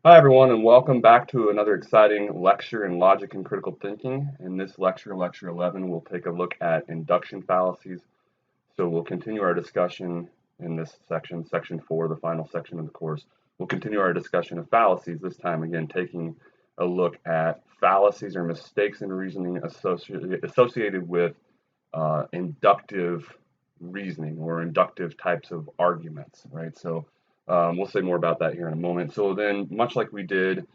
Hi everyone, and welcome back to another exciting lecture in logic and critical thinking. In this lecture, lecture 11, we'll take a look at induction fallacies. So we'll continue our discussion in this section, section 4, the final section of the course. We'll continue our discussion of fallacies, this time again taking a look at fallacies or mistakes in reasoning associated with inductive reasoning or inductive types of arguments, right? So we'll say more about that here in a moment. So then, much like we did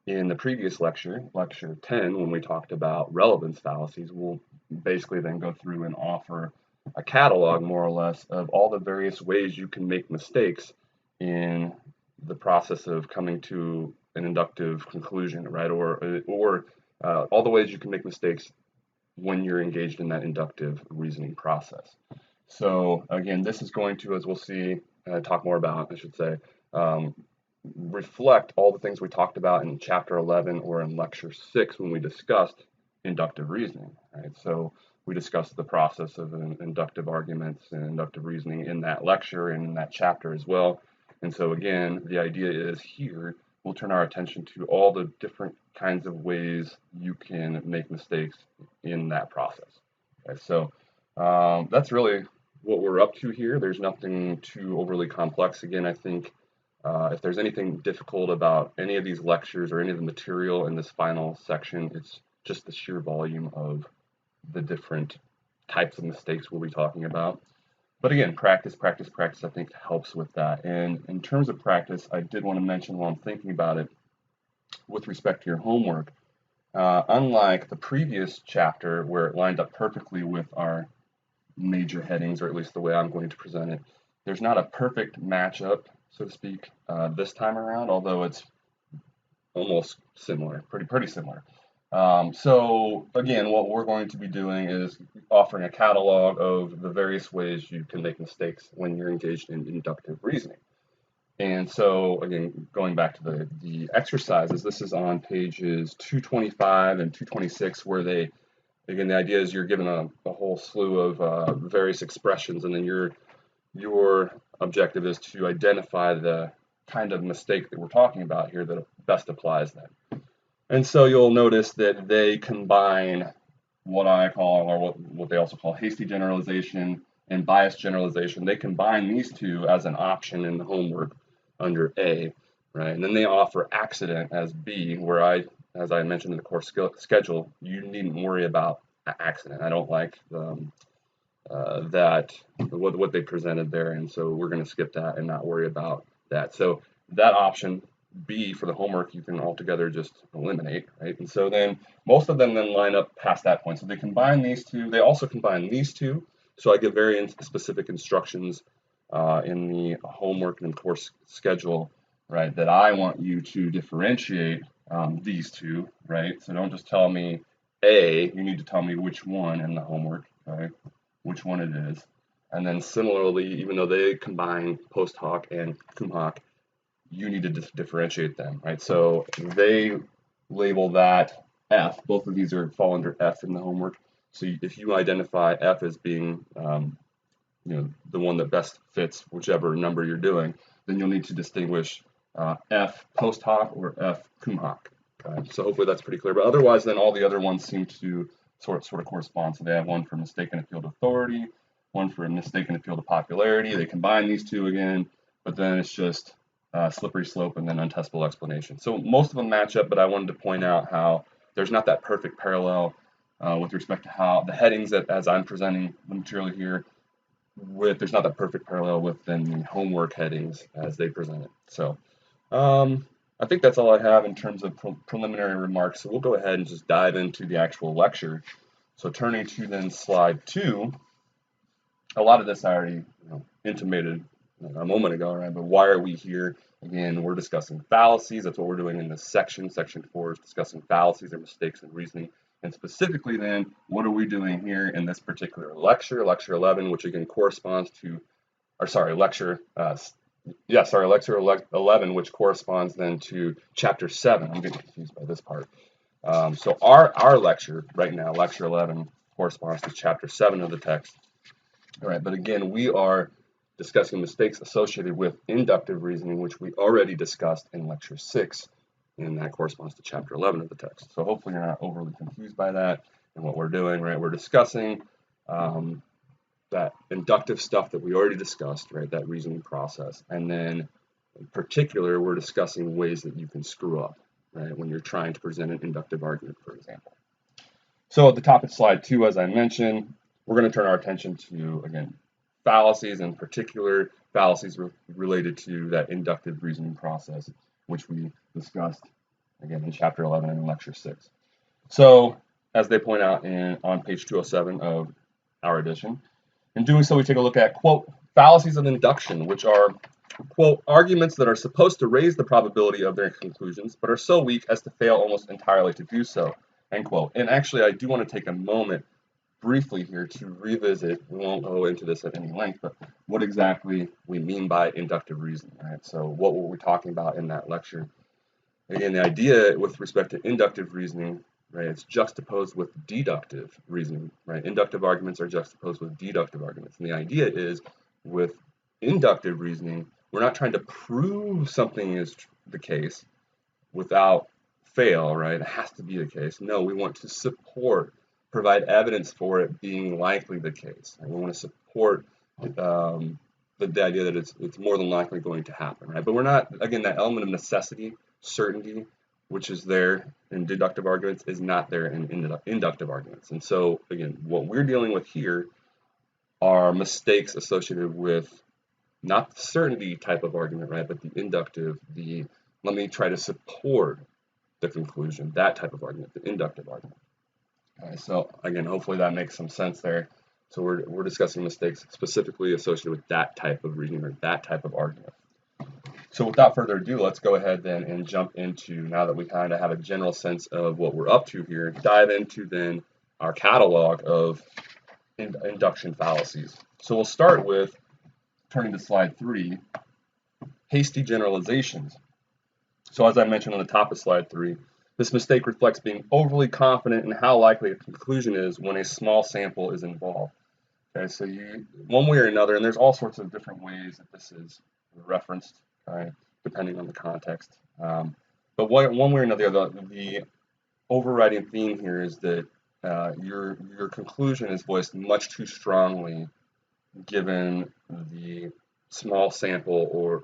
in the previous lecture, lecture 10, when we talked about relevance fallacies, we'll basically then go through and offer a catalog, more or less, of all the various ways you can make mistakes in the process of coming to an inductive conclusion, right? Or all the ways you can make mistakes when you're engaged in that inductive reasoning process. So again, this is going to, as we'll see, talk more about, I should say, reflect all the things we talked about in chapter 11 or in lecture 6 when we discussed inductive reasoning, right? So we discussed the process of inductive arguments and inductive reasoning in that lecture and in that chapter as well. And so again, the idea is here, we'll turn our attention to all the different kinds of ways you can make mistakes in that process. Okay, so that's really what we're up to here. There's nothing too overly complex. Again, I think if there's anything difficult about any of these lectures or any of the material in this final section, it's just the sheer volume of the different types of mistakes we'll be talking about. But again, practice, practice, practice, I think helps with that. And in terms of practice, I did want to mention while I'm thinking about it, with respect to your homework, unlike the previous chapter where it lined up perfectly with our major headings, or at least the way I'm going to present it, there's not a perfect matchup, so to speak, this time around, although it's almost similar, pretty similar. So again, what we're going to be doing is offering a catalog of the various ways you can make mistakes when you're engaged in inductive reasoning. And so again, going back to the exercises, this is on pages 225 and 226, where again, the idea is you're given a whole slew of various expressions, and then your objective is to identify the kind of mistake that we're talking about here that best applies them. And so you'll notice that they combine what I call, or what they also call hasty generalization and bias generalization. They combine these two as an option in the homework under A, right? And then they offer accident as B, where as I mentioned in the course schedule, you needn't worry about accident. I don't like what they presented there, and so we're going to skip that and not worry about that. So that option B for the homework you can altogether just eliminate, right? And so then most of them then line up past that point. So they combine these two. They also combine these two. So I give very specific instructions in the homework and course schedule, right, that I want you to differentiate these two, right? So don't just tell me A, you need to tell me which one in the homework, right? Which one it is. And then similarly, even though they combine post hoc and cum hoc, you need to differentiate them, right? So they label that F. Both of these fall under F in the homework. So if you identify F as being the one that best fits whichever number you're doing, then you'll need to distinguish F post hoc or F cum hoc. Okay? So hopefully that's pretty clear. But otherwise, then all the other ones seem to sort of correspond. So they have one for mistaken appeal to authority, one for mistaken appeal to popularity. They combine these two again, but then it's just slippery slope and then untestable explanation. So most of them match up, but I wanted to point out how there's not that perfect parallel with respect to how the headings that, as I'm presenting the material here, there's not that perfect parallel with then the homework headings as they present it. So I think that's all I have in terms of preliminary remarks. So we'll go ahead and just dive into the actual lecture. So turning to then slide 2, a lot of this I already intimated a moment ago, right? But why are we here? Again, we're discussing fallacies. That's what we're doing in this section. Section 4 is discussing fallacies or mistakes in reasoning. And specifically then, what are we doing here in this particular lecture, lecture 11, which again corresponds to, or sorry, lecture 11, which corresponds then to chapter 7. I'm getting confused by this part. So our lecture right now, lecture 11, corresponds to chapter 7 of the text. All right, but again, we are discussing mistakes associated with inductive reasoning, which we already discussed in lecture 6, and that corresponds to chapter 11 of the text. So hopefully you're not overly confused by that and what we're doing, right? We're discussing that inductive stuff that we already discussed, right? That reasoning process. And then in particular, we're discussing ways that you can screw up, right? When you're trying to present an inductive argument, for example. So at the top of slide 2, as I mentioned, we're going to turn our attention to, again, fallacies, in particular, fallacies related to that inductive reasoning process, which we discussed, again, in chapter 11 and in lecture 6. So, as they point out on page 207 of our edition, in doing so, we take a look at, quote, fallacies of induction, which are, quote, arguments that are supposed to raise the probability of their conclusions, but are so weak as to fail almost entirely to do so, end quote. And actually, I do want to take a moment briefly here to revisit, we won't go into this at any length, but what exactly we mean by inductive reasoning, right? So what were we talking about in that lecture? Again, the idea with respect to inductive reasoning, right, it's juxtaposed with deductive reasoning, right? Inductive arguments are juxtaposed with deductive arguments. And the idea is with inductive reasoning, we're not trying to prove something is the case without fail, right? It has to be the case. No, we want to support, provide evidence for it being likely the case. And we want to support the idea that it's more than likely going to happen, right? But we're not, again, that element of necessity, certainty, which is there in deductive arguments, is not there in inductive arguments. And so, again, what we're dealing with here are mistakes associated with not the certainty type of argument, right, but the inductive, the let me try to support the conclusion, that type of argument, the inductive argument. Okay, so, again, hopefully that makes some sense there. So we're discussing mistakes specifically associated with that type of reasoning or that type of argument. So without further ado, let's go ahead then and jump into, now that we kind of have a general sense of what we're up to here, dive into then our catalog of induction fallacies. So we'll start with, turning to slide 3, hasty generalizations. So as I mentioned on the top of slide 3, this mistake reflects being overly confident in how likely a conclusion is when a small sample is involved. Okay, so one way or another, and there's all sorts of different ways that this is referenced, right, depending on the context. But one way or another, the overriding theme here is that your conclusion is voiced much too strongly given the small sample or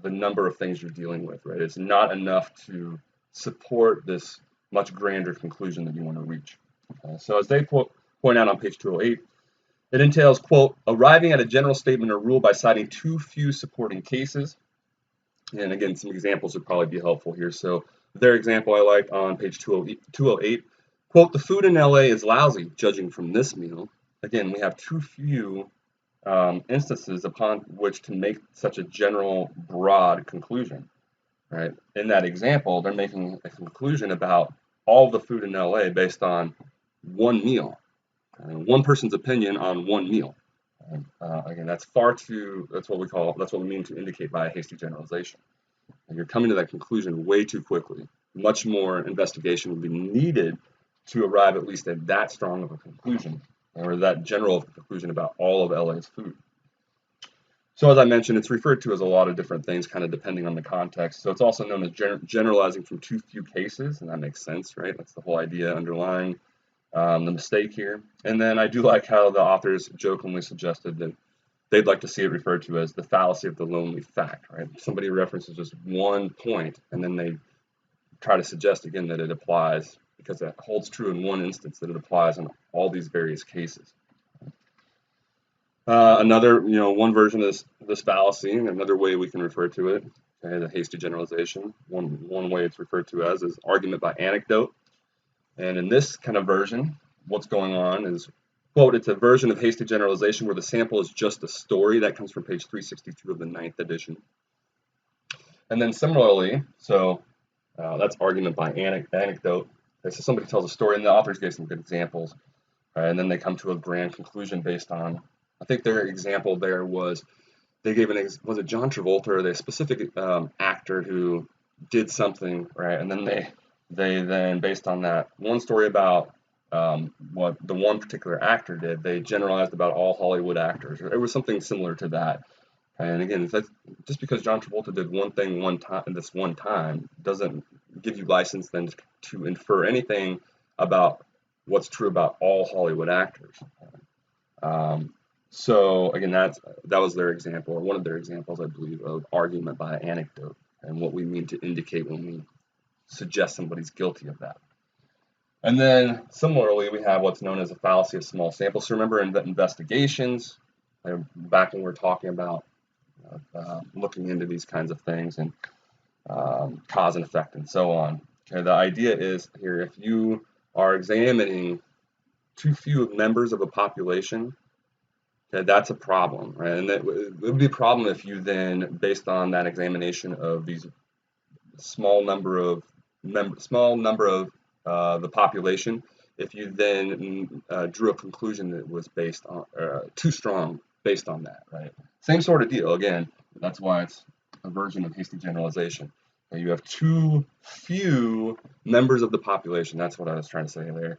the number of things you're dealing with, right? It's not enough to support this much grander conclusion that you want to reach. Okay? So as they point out on page 208, it entails, quote, arriving at a general statement or rule by citing too few supporting cases. And again, some examples would probably be helpful here. So their example I liked on page 208, quote, the food in LA is lousy, judging from this meal. Again, we have too few instances upon which to make such a general, broad conclusion, right? In that example, they're making a conclusion about all the food in LA based on one meal, one person's opinion on one meal. Again, that's what we mean to indicate by a hasty generalization. And you're coming to that conclusion way too quickly. Much more investigation would be needed to arrive at least at that strong of a conclusion, or that general conclusion about all of LA's food. So as I mentioned, it's referred to as a lot of different things, kind of depending on the context. So it's also known as generalizing from too few cases, and that makes sense, right? That's the whole idea underlying the mistake here. And then I do like how the authors jokingly suggested that they'd like to see it referred to as the fallacy of the lonely fact, right? Somebody references just one point, and then they try to suggest again that it applies, because it holds true in one instance, that it applies in all these various cases. Another, one version of this fallacy, and another way we can refer to it, okay, the hasty generalization, one way it's referred to as is argument by anecdote. And in this kind of version, what's going on is, quote, it's a version of hasty generalization where the sample is just a story. That comes from page 362 of the 9th edition. And then similarly, so that's argument by anecdote. Okay, so somebody tells a story, and the authors gave some good examples, and then they come to a grand conclusion based on, I think their example there was, they gave was it John Travolta or the specific actor who did something, right? And then they then, based on that one story about what the one particular actor did, they generalized about all Hollywood actors. It was something similar to that. And again, just because John Travolta did one thing one time doesn't give you license then to infer anything about what's true about all Hollywood actors. So again, that was their example, or one of their examples, I believe, of argument by anecdote, and what we mean to indicate when we suggest somebody's guilty of that. And then similarly, we have what's known as a fallacy of small samples. So remember in investigations, back when we were talking about looking into these kinds of things and cause and effect and so on. Okay, the idea is here, if you are examining too few members of a population, okay, that's a problem, right? And it would be a problem if you then, based on that examination of these small number of the population, if you then drew a conclusion that was based on too strong based on that, right? Same sort of deal. Again, that's why it's a version of hasty generalization. Okay, you have too few members of the population. That's what I was trying to say there.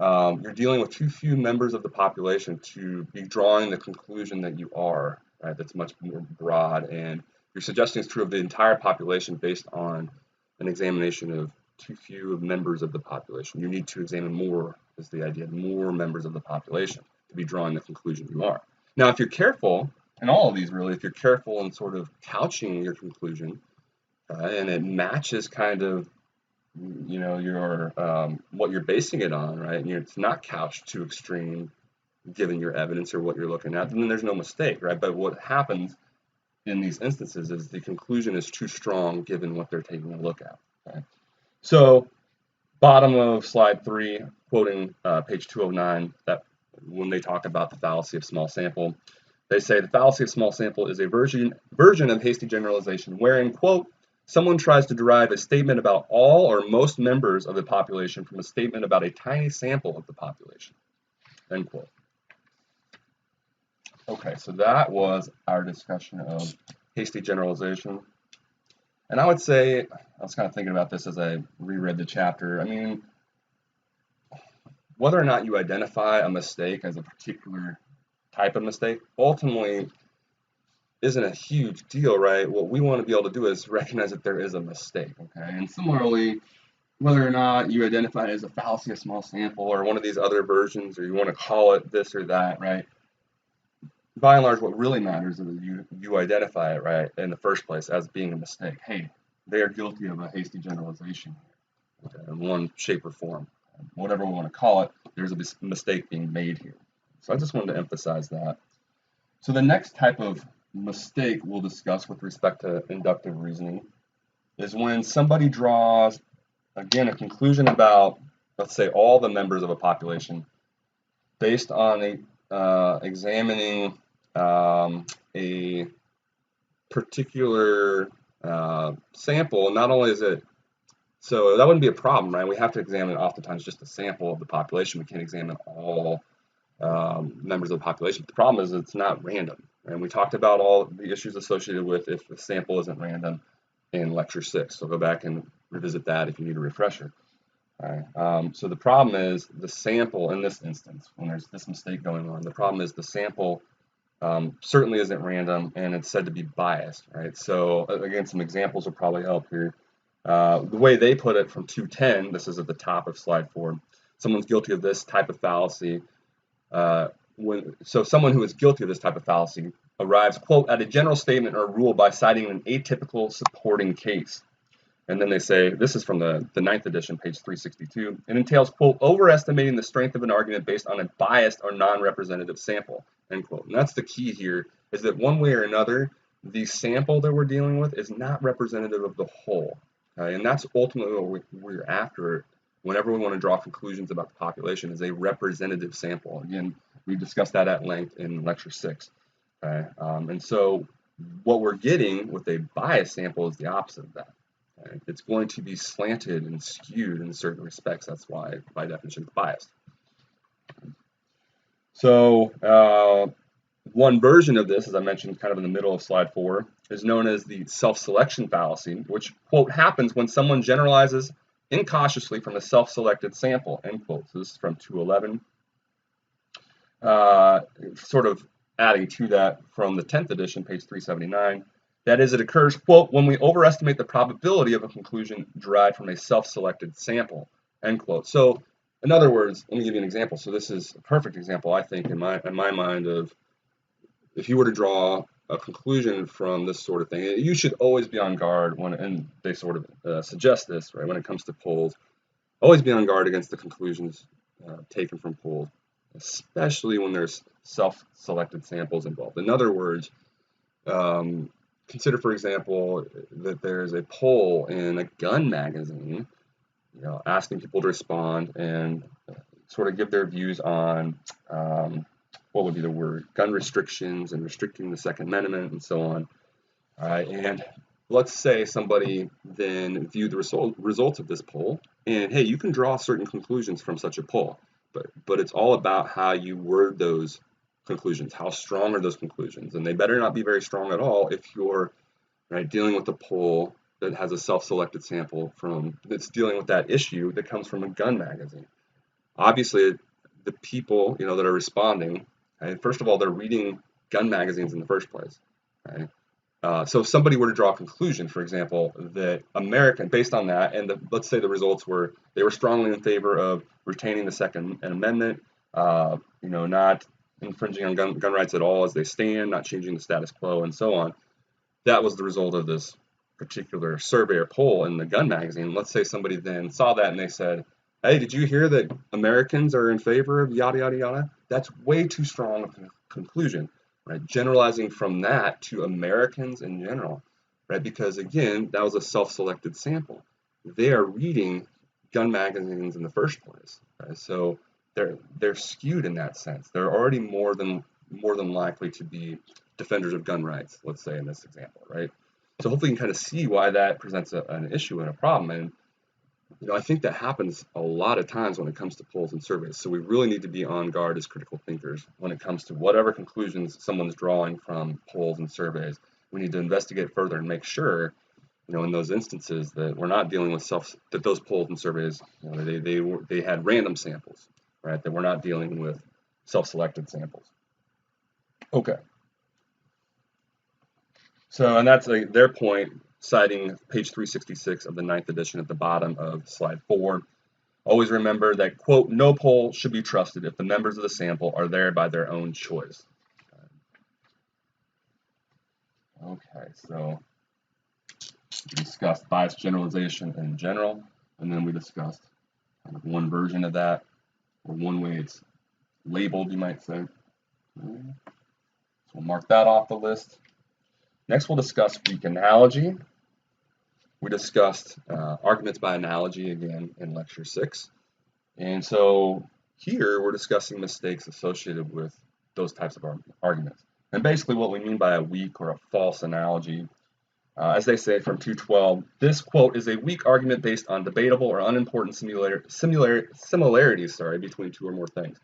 You're dealing with too few members of the population to be drawing the conclusion that you are, right? That's much more broad, and you're suggesting it's true of the entire population based on an examination of too few members of the population. You need to examine more, is the idea, more members of the population to be drawing the conclusion you are. Now, if you're careful, and all of these really, if you're careful in sort of couching your conclusion, and it matches kind of, you know, your what you're basing it on, right? And it's not couched too extreme, given your evidence or what you're looking at, then there's no mistake, right? But what happens in these instances is the conclusion is too strong given what they're taking a look at. Okay? So, bottom of slide 3, quoting page 209, that when they talk about the fallacy of small sample, they say the fallacy of small sample is a version of hasty generalization wherein, quote, someone tries to derive a statement about all or most members of the population from a statement about a tiny sample of the population, end quote. Okay, so that was our discussion of hasty generalization. And I would say, I was kind of thinking about this as I reread the chapter. I mean, whether or not you identify a mistake as a particular type of mistake ultimately isn't a huge deal, right? What we want to be able to do is recognize that there is a mistake, okay? And similarly, whether or not you identify it as a fallacy of small sample or one of these other versions, or you want to call it this or that, right? By and large, what really matters is that you identify it, right, in the first place as being a mistake. Hey, they are guilty of a hasty generalization, okay, in one shape or form. Whatever we want to call it, there's a mistake being made here. So I just wanted to emphasize that. So the next type of mistake we'll discuss with respect to inductive reasoning is when somebody draws, again, a conclusion about, let's say, all the members of a population based on examining a particular sample. Not only is it, so that wouldn't be a problem, right? We have to examine oftentimes just a sample of the population. We can't examine all members of the population. The problem is it's not random. And we talked about all the issues associated with if the sample isn't random in lecture 6. So go back and revisit that if you need a refresher. All right. So the problem is the sample in this instance, when there's this mistake going on, the problem is the sample certainly isn't random and it's said to be biased, right? So again, some examples will probably help here. The way they put it from 210, this is at the top of slide 4, someone's guilty of this type of fallacy. So someone who is guilty of this type of fallacy arrives, quote, at a general statement or rule by citing an atypical supporting case. And then they say, this is from the 9th edition, page 362, it entails, quote, overestimating the strength of an argument based on a biased or non-representative sample, end quote. And that's the key here, is that one way or another, the sample that we're dealing with is not representative of the whole. Okay? And that's ultimately what we're after whenever we want to draw conclusions about the population, is a representative sample. Again, we discussed that at length in lecture 6. Okay? And so what we're getting with a biased sample is the opposite of that. Okay? It's going to be slanted and skewed in certain respects. That's why, by definition, it's biased. So one version of this, as I mentioned kind of in the middle of slide 4, is known as the self-selection fallacy, which, quote, happens when someone generalizes incautiously from a self-selected sample, end quote. So this is from 211. Sort of adding to that from the 10th edition, page 379, that is, it occurs, quote, when we overestimate the probability of a conclusion derived from a self-selected sample, end quote. So, in other words, let me give you an example. So this is a perfect example, I think, in my mind, of if you were to draw a conclusion from this sort of thing. You should always be on guard when, and they sort of suggest this, right, when it comes to polls. Always be on guard against the conclusions taken from polls, especially when there's self-selected samples involved. In other words, consider, for example, that there's a poll in a gun magazine, asking people to respond and sort of give their views on what would be the word, gun restrictions and restricting the Second Amendment and so on. All right, and let's say somebody then viewed the results of this poll, and hey, you can draw certain conclusions from such a poll, but it's all about how you word those conclusions. How strong are those conclusions? And they better not be very strong at all if you're dealing with a poll that has a self-selected sample that's dealing with that issue that comes from a gun magazine. Obviously, the people that are responding, first of all, they're reading gun magazines in the first place. Right? So if somebody were to draw a conclusion, for example, that based on that, and let's say the results were they were strongly in favor of retaining the Second Amendment, not infringing on gun rights at all as they stand, not changing the status quo, and so on. That was the result of this particular survey or poll in the gun magazine. Let's say somebody then saw that and they said, hey, did you hear that Americans are in favor of yada, yada, yada? That's way too strong a conclusion, right? Generalizing from that to Americans in general, right? Because again, that was a self-selected sample. They are reading gun magazines in the first place, right? So they're skewed in that sense. They're already more than likely to be defenders of gun rights, let's say in this example, right? So hopefully you can kind of see why that presents an issue and a problem. And I think that happens a lot of times when it comes to polls and surveys. So we really need to be on guard as critical thinkers when it comes to whatever conclusions someone's drawing from polls and surveys. We need to investigate further and make sure, in those instances that we're not dealing with that those polls and surveys, they had random samples, right? That we're not dealing with self-selected samples. Okay. So, and that's their point, citing page 366 of the 9th edition at the bottom of slide 4. Always remember that, quote, no poll should be trusted if the members of the sample are there by their own choice. Okay, so we discussed bias generalization in general, and then we discussed kind of one version of that, or one way it's labeled, you might say. So we'll mark that off the list. Next, we'll discuss weak analogy. We discussed arguments by analogy again in lecture 6. And so here we're discussing mistakes associated with those types of arguments. And basically what we mean by a weak or a false analogy, as they say from 212, this, quote, is a weak argument based on debatable or unimportant similarities between two or more things.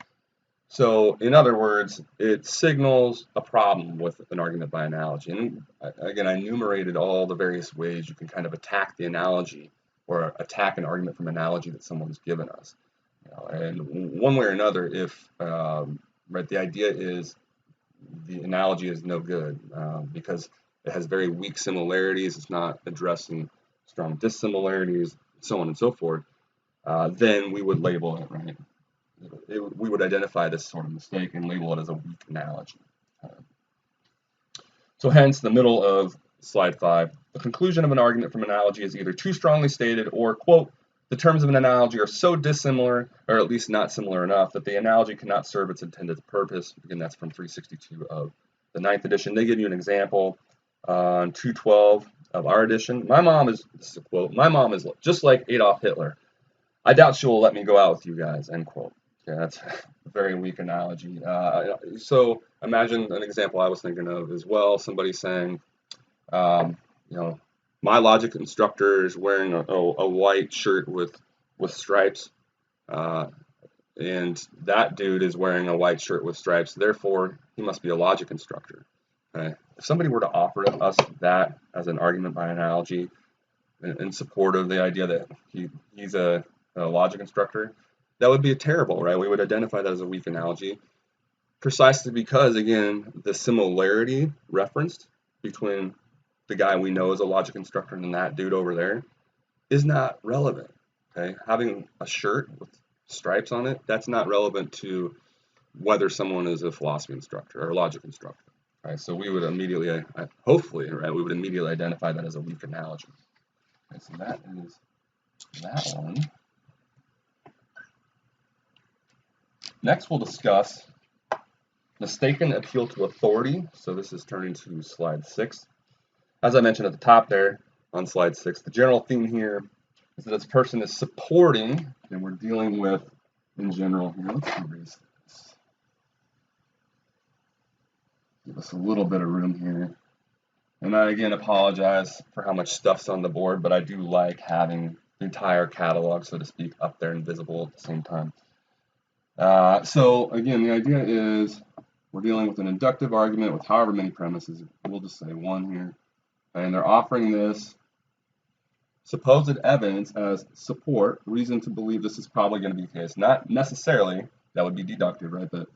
So, in other words, it signals a problem with an argument by analogy. And again, I enumerated all the various ways you can kind of attack the analogy or attack an argument from analogy that someone's given us. And one way or another, if the idea is the analogy is no good because it has very weak similarities, it's not addressing strong dissimilarities, so on and so forth, then we would label it, right? We would identify this sort of mistake and label it as a weak analogy. So hence, the middle of slide 5, the conclusion of an argument from analogy is either too strongly stated or, quote, the terms of an analogy are so dissimilar, or at least not similar enough, that the analogy cannot serve its intended purpose. Again, that's from 362 of the 9th edition. They give you an example on 212 of our edition. This is a quote, my mom is just like Adolf Hitler. I doubt she will let me go out with you guys, end quote. Okay, that's a very weak analogy. So imagine an example I was thinking of as well. Somebody saying, my logic instructor is wearing a white shirt with stripes, and that dude is wearing a white shirt with stripes. Therefore, he must be a logic instructor. Okay? If somebody were to offer us that as an argument by analogy in support of the idea that he's a logic instructor, that would be terrible, right? We would identify that as a weak analogy precisely because, again, the similarity referenced between the guy we know is a logic instructor and that dude over there is not relevant. Okay, having a shirt with stripes on it, that's not relevant to whether someone is a philosophy instructor or a logic instructor. Right, so we would immediately, hopefully, right, we would immediately identify that as a weak analogy. Okay, so that is that one. Next, we'll discuss mistaken appeal to authority. So this is turning to slide 6. As I mentioned at the top there on slide 6, the general theme here is that this person is supporting, and we're dealing with, in general here, let's erase this. Give us a little bit of room here. And I, again, apologize for how much stuff's on the board, but I do like having the entire catalog, so to speak, up there and visible at the same time. So, again, the idea is we're dealing with an inductive argument with however many premises. We'll just say 1 here. And they're offering this supposed evidence as support, reason to believe this is probably going to be the case. Not necessarily, that would be deductive, right? But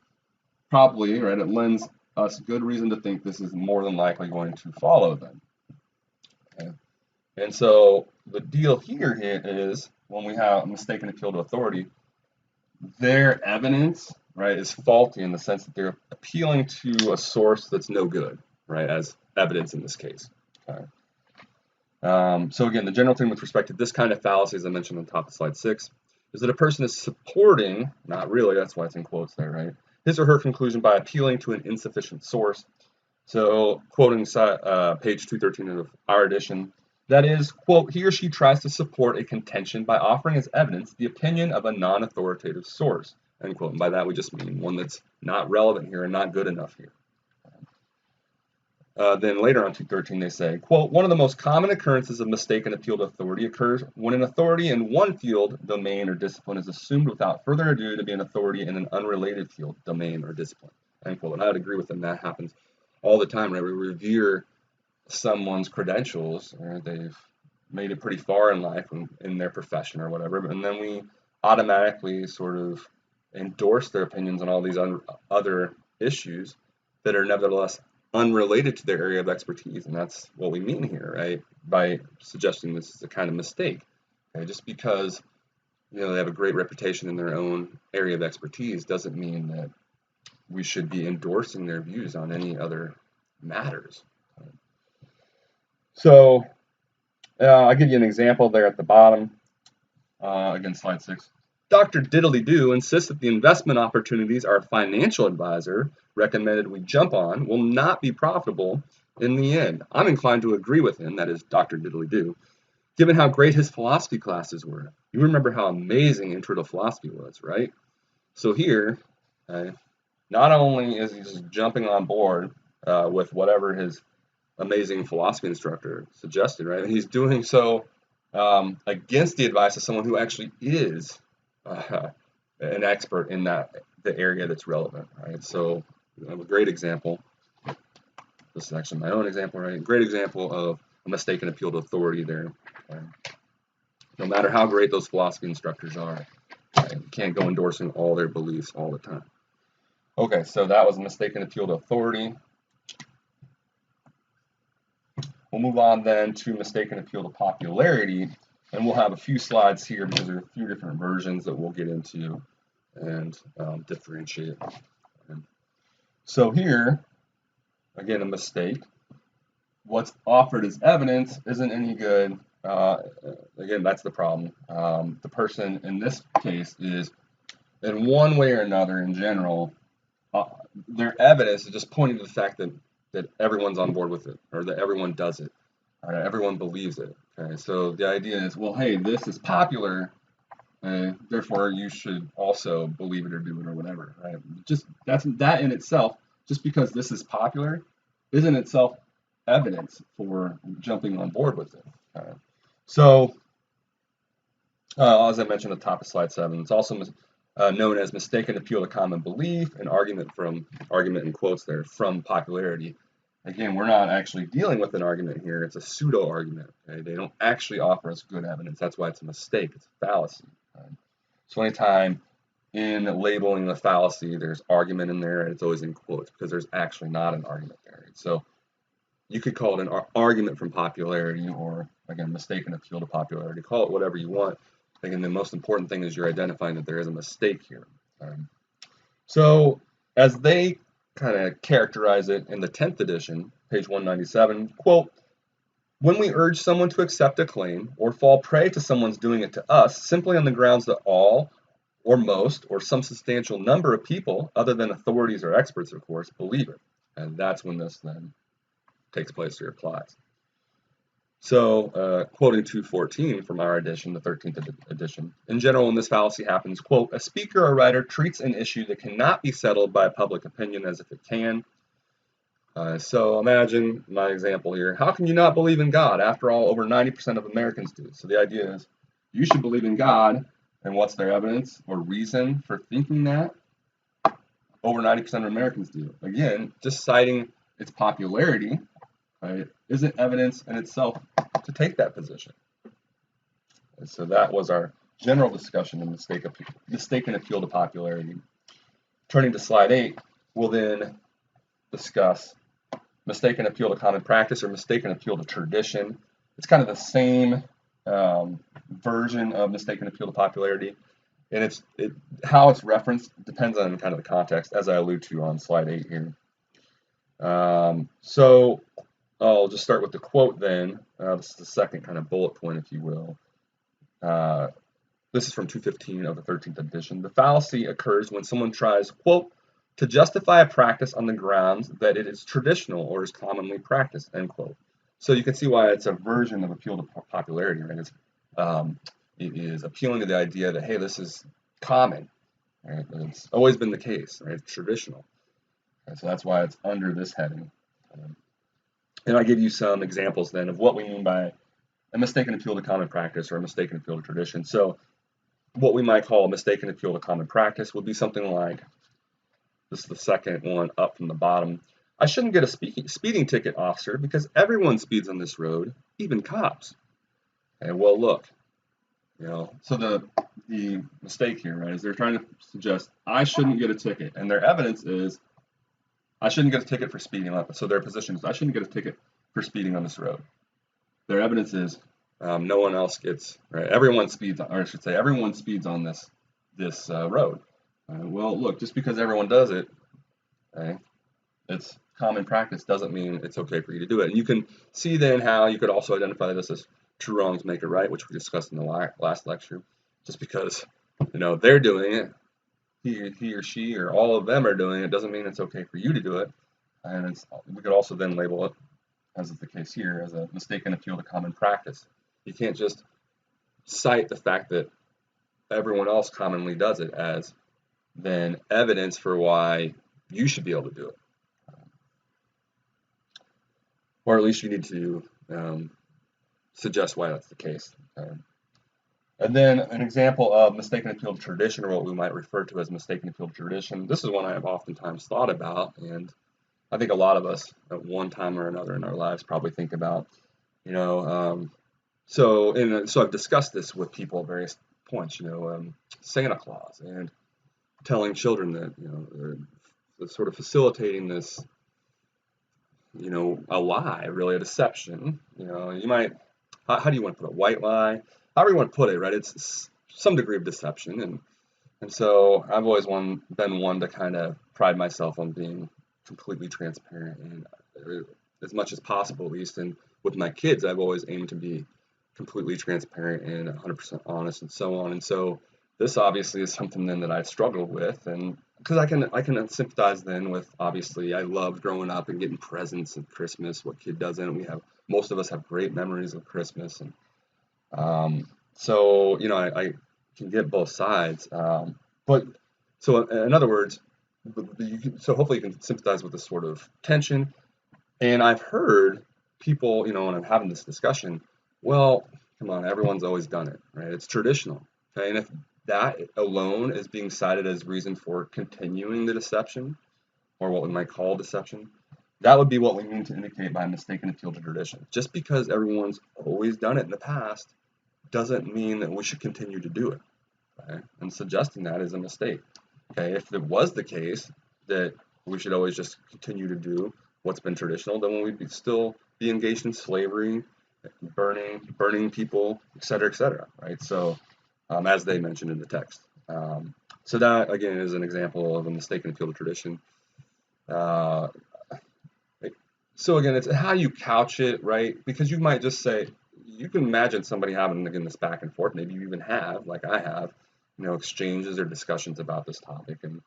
probably, right, it lends us good reason to think this is more than likely going to follow them. Okay. And so the deal here is when we have a mistaken appeal to authority, their evidence, right, is faulty in the sense that they're appealing to a source that's no good, right, as evidence in this case. Okay. So again, the general thing with respect to this kind of fallacy, as I mentioned on top of slide 6, is that a person is supporting, not really, that's why it's in quotes there, right, his or her conclusion by appealing to an insufficient source. So quoting page 213 of our edition, that is, quote, he or she tries to support a contention by offering as evidence the opinion of a non-authoritative source, end quote. And by that we just mean one that's not relevant here and not good enough here. Then later on 213 they say, quote, one of the most common occurrences of mistaken appeal to authority occurs when an authority in one field, domain, or discipline is assumed without further ado to be an authority in an unrelated field, domain, or discipline, end quote. And I would agree with them, that happens all the time, right? We revere someone's credentials, right? They've made it pretty far in life in their profession or whatever, and then we automatically sort of endorse their opinions on all these other issues that are nevertheless unrelated to their area of expertise, and that's what we mean here, right? By suggesting this is a kind of mistake. Okay? Just because they have a great reputation in their own area of expertise doesn't mean that we should be endorsing their views on any other matters. So I'll give you an example there at the bottom. Again, slide 6. Dr. Diddly-Do insists that the investment opportunities our financial advisor recommended we jump on will not be profitable in the end. I'm inclined to agree with him, that is Dr. Diddly-Do, given how great his philosophy classes were. You remember how amazing Intro to Philosophy was, right? So here, not only is he just jumping on board with whatever his amazing philosophy instructor suggested, right? And he's doing so against the advice of someone who actually is an expert in the area that's relevant, right? So a great example. This is actually my own example, right? Great example of a mistaken appeal to authority there. No matter how great those philosophy instructors are, you can't go endorsing all their beliefs all the time. Okay, so that was a mistaken appeal to authority. We'll move on then to mistaken appeal to popularity, and we'll have a few slides here because there are a few different versions that we'll get into and differentiate. So here, again, a mistake. What's offered as evidence isn't any good. Again, that's the problem. The person in this case is, in one way or another, in general, their evidence is just pointing to the fact that everyone's on board with it, or that everyone does it, or everyone believes it. Okay, so the idea is, well, hey, this is popular, therefore you should also believe it or do it or whatever, right? Just that in itself, just because this is popular, isn't itself evidence for jumping on board with it. So, as I mentioned at the top of slide 7, it's also known as mistaken appeal to common belief, and argument in quotes there, from popularity. Again, we're not actually dealing with an argument here. It's a pseudo argument. Okay? They don't actually offer us good evidence. That's why it's a mistake. It's a fallacy. So anytime in labeling the fallacy, there's argument in there, and it's always in quotes because there's actually not an argument there. So you could call it an argument from popularity, or again, mistaken appeal to popularity. Call it whatever you want. Again, the most important thing is you're identifying that there is a mistake here. So as they kind of characterize it in the 10th edition, page 197, quote, when we urge someone to accept a claim or fall prey to someone's doing it to us simply on the grounds that all or most or some substantial number of people, other than authorities or experts, of course, believe it. And that's when this then takes place or applies. So, quoting 214 from our edition, the 13th edition, in general, when this fallacy happens, quote, a speaker or writer treats an issue that cannot be settled by public opinion as if it can. So imagine my example here. How can you not believe in God? After all, over 90% of Americans do. So the idea is you should believe in God. And what's their evidence or reason for thinking that? Over 90% of Americans do. Again, just citing its popularity, right, isn't evidence in itself to take that position. And so that was our general discussion of mistaken appeal to popularity. Turning to slide 8, we'll then discuss mistaken appeal to common practice or mistaken appeal to tradition. It's kind of the same version of mistaken appeal to popularity, and how it's referenced depends on kind of the context, as I allude to on slide 8 here. So I'll just start with the quote then. This is the second kind of bullet point, if you will. This is from 215 of the 13th edition. The fallacy occurs when someone tries, quote, to justify a practice on the grounds that it is traditional or is commonly practiced, end quote. So you can see why it's a version of appeal to popularity, right? It is appealing to the idea that, hey, this is common, right? It's always been the case, right? It's traditional. And so that's why it's under this heading. And I'll give you some examples then of what we mean by a mistaken appeal to common practice or a mistaken appeal to tradition. So what we might call a mistaken appeal to common practice would be something like, this is the second one up from the bottom. I shouldn't get a speeding ticket, officer, because everyone speeds on this road, even cops. And well, look, so the mistake here, right, is they're trying to suggest I shouldn't get a ticket, and their evidence is I shouldn't get a ticket for speeding up. So their position is I shouldn't get a ticket for speeding on this road. Their evidence is no one else gets, right? Everyone speeds, or I should say, everyone speeds on this road. Well, look, just because everyone does it, okay, it's common practice doesn't mean it's okay for you to do it. And you can see then how you could also identify this as true wrongs make it right, which we discussed in the last lecture. Just because they're doing it, he or she or all of them are doing it, doesn't mean it's okay for you to do it. And we could also then label it, as is the case here, as a mistaken appeal to common practice. You can't just cite the fact that everyone else commonly does it as then evidence for why you should be able to do it. Or at least you need to suggest why that's the case. And then an example of mistaken appeal to tradition, or what we might refer to as mistaken appeal to tradition. This is one I have oftentimes thought about, and I think a lot of us at one time or another in our lives probably think about, so I've discussed this with people at various points, Santa Claus, and telling children that, they're sort of facilitating this, a lie, really a deception. You might, how do you want to put it? White lie, however you want to put it, right? It's some degree of deception, and so I've always been one to kind of pride myself on being completely transparent, and as much as possible, at least. And with my kids, I've always aimed to be completely transparent and 100% honest, and so on. And so this obviously is something then that I struggled with, and because I can sympathize then with, obviously, I loved growing up and getting presents at Christmas. What kid doesn't? Most of us have great memories of Christmas, and so I can get both sides. But so in other words, so hopefully you can sympathize with this sort of tension. And I've heard people, when I'm having this discussion, well, come on, everyone's always done it, right? It's traditional, okay? And if that alone is being cited as reason for continuing the deception, or what we might call deception, that would be what we mean to indicate by mistaken appeal to tradition. Just because everyone's always done it in the past doesn't mean that we should continue to do it. okay? And suggesting that is a mistake. Okay, if it was the case that we should always just continue to do what's been traditional, then we'd still be engaged in slavery, burning people, etc., right? So, as they mentioned in the text. So that again is an example of a mistaken appeal to tradition. So again, it's how you couch it, right? Because you might just say, you can imagine somebody having again this back and forth. Maybe you even have, like I have, exchanges or discussions about this topic, and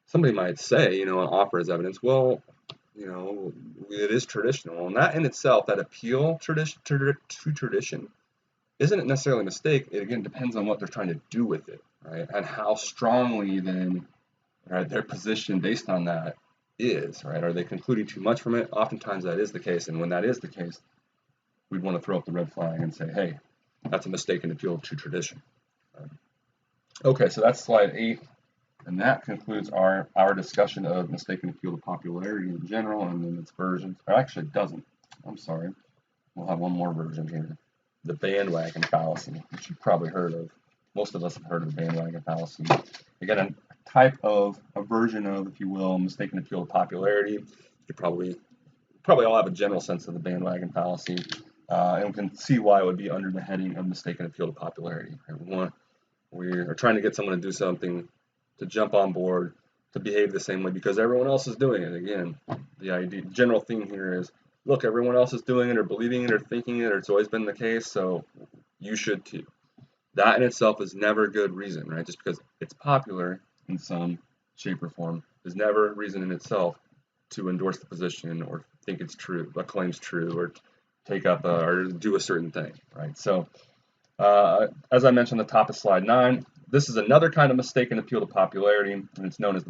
somebody might say, and offer as evidence, well, it is traditional, and that in itself, that appeal to tradition, isn't necessarily a mistake. It again depends on what they're trying to do with it, right? And how strongly then, right, their position based on that is, right? Are they concluding too much from it? Oftentimes that is the case, and when that is the case, we'd want to throw up the red flag and say, hey, that's a mistaken appeal to tradition. Okay, so that's slide 8, and that concludes our discussion of mistaken appeal to popularity in general, and then its versions. Or actually, it doesn't. I'm sorry. We'll have one more version here. The bandwagon fallacy, which you've probably heard of. Most of us have heard of the bandwagon fallacy. Again, a version of, if you will, mistaken appeal to popularity. You probably all have a general sense of the bandwagon fallacy, and we can see why it would be under the heading of mistaken appeal to popularity. We are trying to get someone to do something, to jump on board, to behave the same way because everyone else is doing it. Again, the general theme here is, look, everyone else is doing it or believing it or thinking it, or it's always been the case, so you should too. That in itself is never a good reason, right? Just because it's popular in some shape or form is never a reason in itself to endorse the position or think it's true, a claim's true, or take up or do a certain thing, right? So, as I mentioned at the top of slide 9, this is another kind of mistaken appeal to popularity, and it's known as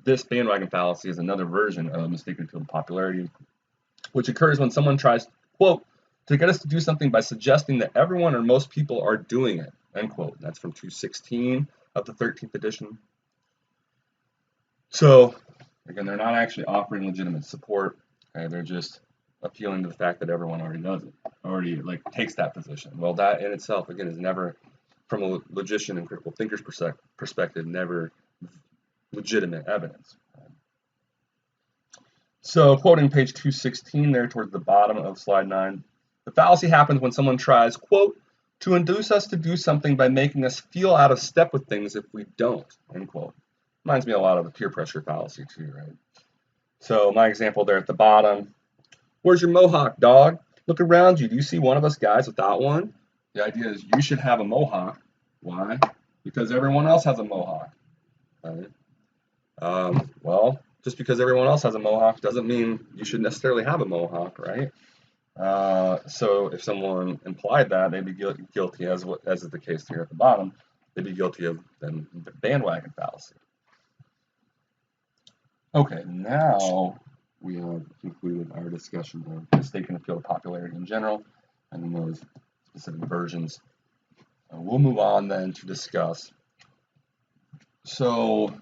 this bandwagon fallacy is another version of mistaken appeal to popularity, which occurs when someone tries, quote, to get us to do something by suggesting that everyone or most people are doing it, end quote. That's from 216 of the 13th edition. So, again, they're not actually offering legitimate support. Okay? They're just appealing to the fact that everyone already does it, already takes that position. Well, that in itself, again, is never, from a logician and critical thinker's perspective, never legitimate evidence. So, quoting page 216 there towards the bottom of slide 9, the fallacy happens when someone tries, quote, to induce us to do something by making us feel out of step with things if we don't, end quote. Reminds me a lot of the peer pressure fallacy too, right? So my example there at the bottom, where's your mohawk, dog? Look around you. Do you see one of us guys without one? The idea is you should have a mohawk. Why? Because everyone else has a mohawk. Right? Well, just because everyone else has a mohawk doesn't mean you should necessarily have a mohawk, right? So if someone implied that, they'd be guilty, as is the case here at the bottom, they'd be guilty of then the bandwagon fallacy. Okay, now we have concluded our discussion of mistaken appeal to popularity in general, and then those specific versions. We'll move on then to discuss. So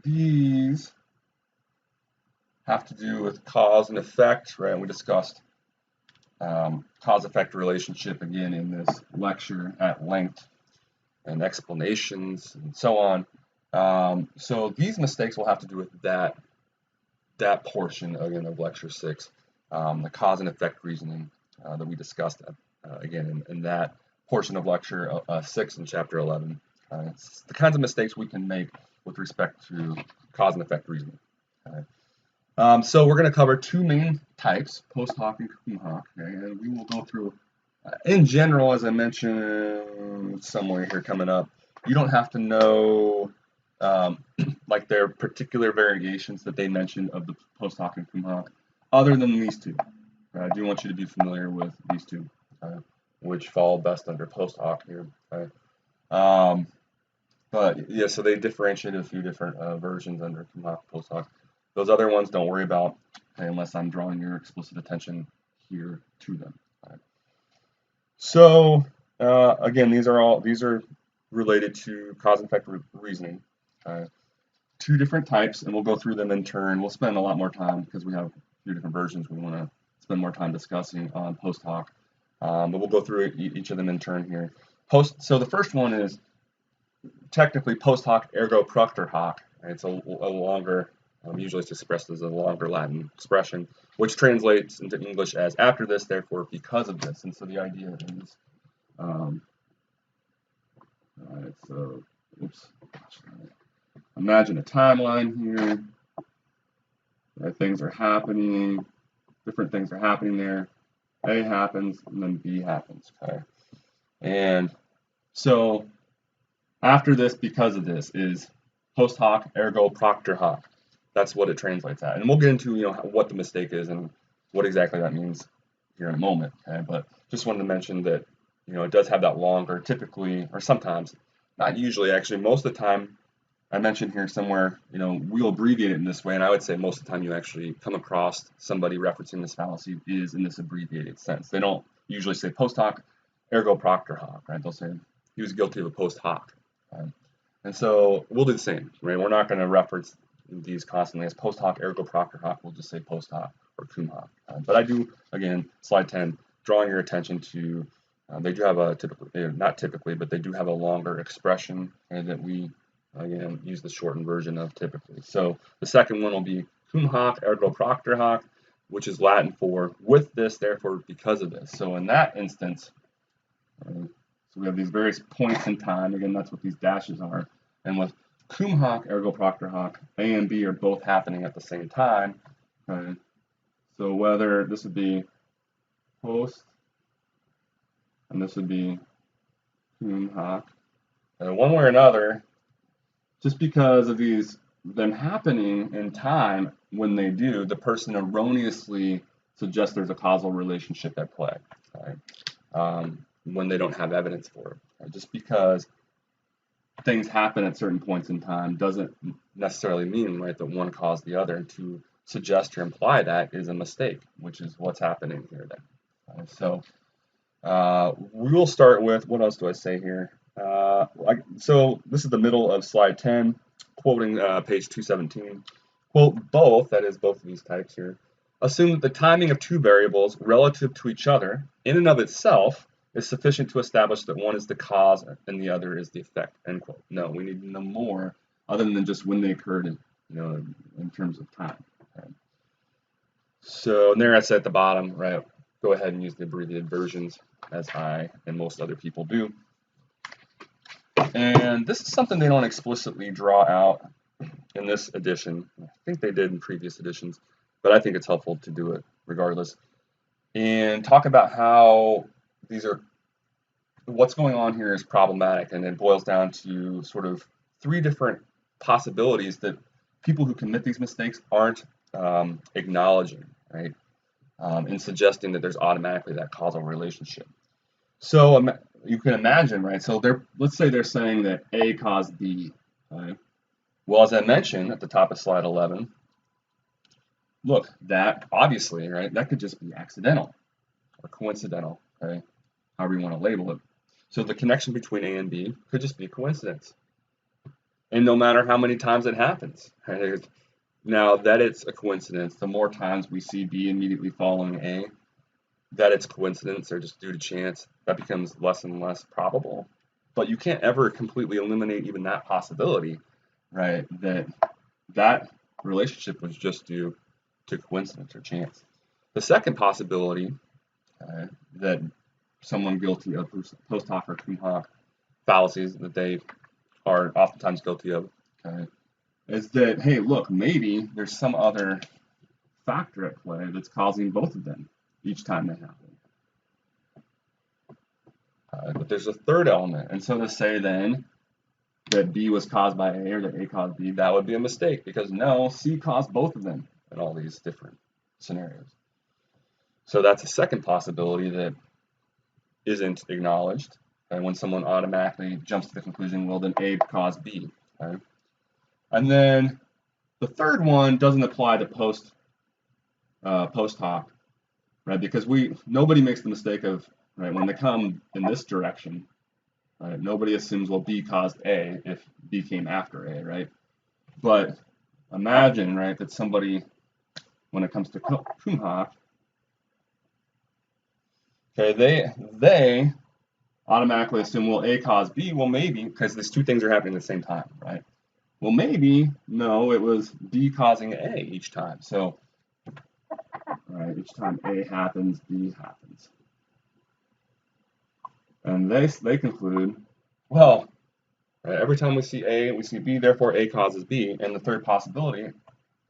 these have to do with cause and effect, right? And we discussed cause-effect relationship again in this lecture at length, and explanations and so on. So these mistakes will have to do with that portion again of lecture 6, the cause and effect reasoning that we discussed again in that portion of lecture 6 in chapter 11. It's the kinds of mistakes we can make with respect to cause and effect reasoning. So we're going to cover 2 main types, post hoc and cum hoc, okay? And we will go through, in general, as I mentioned somewhere here coming up, you don't have to know like their particular variations that they mentioned of the post hoc and cum hoc, other than these 2. I do want you to be familiar with these 2, which fall best under post hoc here. Right? But yeah, so they differentiated a few different versions under cum hoc, post hoc. Those other ones, don't worry about, okay, unless I'm drawing your explicit attention here to them. Right? So again, these are related to cause and effect reasoning. 2 different types, and we'll go through them in turn. We'll spend a lot more time because we have a few different versions. We want to spend more time discussing on post hoc, but we'll go through each of them in turn here. So the first one is technically post hoc ergo Propter hoc. Right? It's a longer, usually it's expressed as a longer Latin expression, which translates into English as after this, therefore because of this. And so the idea is, so, imagine a timeline here. Right? Things are happening, different things are happening there. A happens, and then B happens, okay? And so after this, because of this, is post hoc ergo Propter hoc. That's what it translates at. And we'll get into what the mistake is and what exactly that means here in a moment, okay? But just wanted to mention that it does have that longer, typically, or sometimes, not usually actually, most of the time, I mentioned here somewhere, we'll abbreviate it in this way, and I would say most of the time you actually come across somebody referencing this fallacy is in this abbreviated sense. They don't usually say post hoc ergo Propter hoc, right? They'll say he was guilty of a post hoc. Right? And so we'll do the same, right? We're not going to reference these constantly as post hoc ergo Propter hoc. We'll just say post hoc or cum hoc. But I do, again, slide 10, drawing your attention to, they do have a not typically, but they do have a longer expression that we, again, use the shortened version of typically. So the second one will be cum hoc ergo Propter hoc, which is Latin for with this, therefore because of this. So in that instance, so we have these various points in time. Again, that's what these dashes are. And with cum hoc ergo Propter hoc, A and B are both happening at the same time. Okay. So whether this would be post, and this would be cum hoc, and one way or another, just because of them happening in time, when they do, the person erroneously suggests there's a causal relationship at play, right? When they don't have evidence for it. Right? Just because things happen at certain points in time doesn't necessarily mean, right, that one caused the other. And to suggest or imply that is a mistake, which is what's happening here then. So we will start with, what else do I say here? So this is the middle of slide 10, quoting page 217. Quote, both, that is both of these types here, assume that the timing of two variables relative to each other in and of itself is sufficient to establish that one is the cause and the other is the effect, end quote. No, we need to know more other than just when they occurred in terms of time. Okay. So there I said at the bottom, right, go ahead and use the abbreviated versions as I and most other people do. And this is something they don't explicitly draw out in this edition. I think they did in previous editions, but I think it's helpful to do it regardless. And talk about how what's going on here is problematic, and it boils down to sort of three different possibilities that people who commit these mistakes aren't acknowledging, right? In suggesting that there's automatically that causal relationship. So you can imagine, right? So let's say they're saying that A caused B. Right? Well, as I mentioned at the top of slide 11, look, that obviously, right? That could just be accidental or coincidental, okay? However you want to label it. So the connection between A and B could just be a coincidence. And no matter how many times it happens, right? Now that it's a coincidence, the more times we see B immediately following A, that it's coincidence or just due to chance, that becomes less and less probable. But you can't ever completely eliminate even that possibility, right? That relationship was just due to coincidence or chance. The second possibility that someone guilty of post hoc or cum hoc fallacies that they are oftentimes guilty of, is that, hey, look, maybe there's some other factor at play that's causing both of them each time they happen. But there's a third element, and so to say then that B was caused by A or that A caused B, that would be a mistake, because no, C caused both of them in all these different scenarios. So that's a second possibility that isn't acknowledged, and when someone automatically jumps to the conclusion, well, then A caused B. Okay? And then the third one doesn't apply to post hoc, right? Because nobody makes the mistake of, right, when they come in this direction, right, nobody assumes, well, B caused A if B came after A, right? But imagine, right, that somebody, when it comes to cum hoc, okay, they automatically assume, well, A caused B. Well, maybe, because these two things are happening at the same time, right? Well, maybe, no, it was B causing A each time. So, right, each time A happens, B happens. And they conclude, well, right, every time we see A, we see B, therefore A causes B. And the third possibility,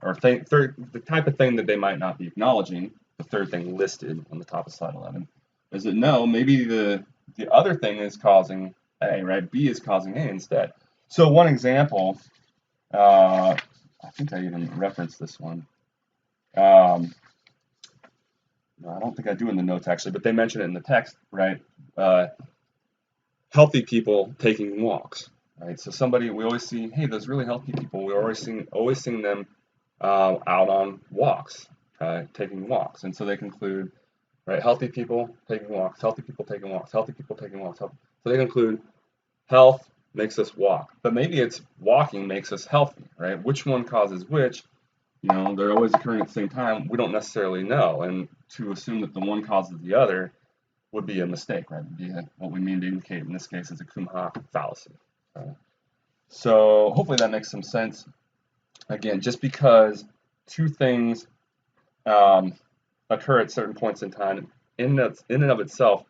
or the type of thing that they might not be acknowledging, the third thing listed on the top of slide 11, is that no, maybe the other thing is causing A, right? B is causing A instead. So one example, I think I even referenced this one. No, I don't think I do in the notes actually, but they mention it in the text, right? Healthy people taking walks, right? So somebody, we always see, hey, those really healthy people, we always seeing them out on walks, taking walks. And so they conclude, right, healthy people taking walks, healthy people taking walks, healthy people taking walks. So they conclude health makes us walk, but maybe it's walking makes us healthy, right? Which one causes which? You know, they're always occurring at the same time. We don't necessarily know, and to assume that the one causes the other would be a mistake, right? Would be what we mean to indicate in this case is a Cum Hoc fallacy. So hopefully that makes some sense. Again, just because two things occur at certain points in time, in and of itself,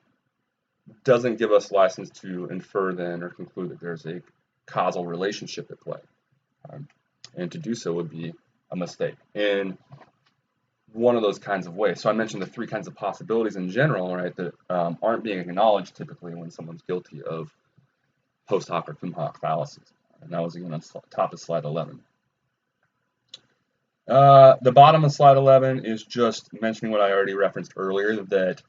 doesn't give us license to infer then or conclude that there's a causal relationship at play. And to do so would be a mistake in one of those kinds of ways. So I mentioned the three kinds of possibilities in general, right, that aren't being acknowledged typically when someone's guilty of post hoc or Cum Hoc fallacies. And that was again on top of slide 11. The bottom of slide 11 is just mentioning what I already referenced earlier, that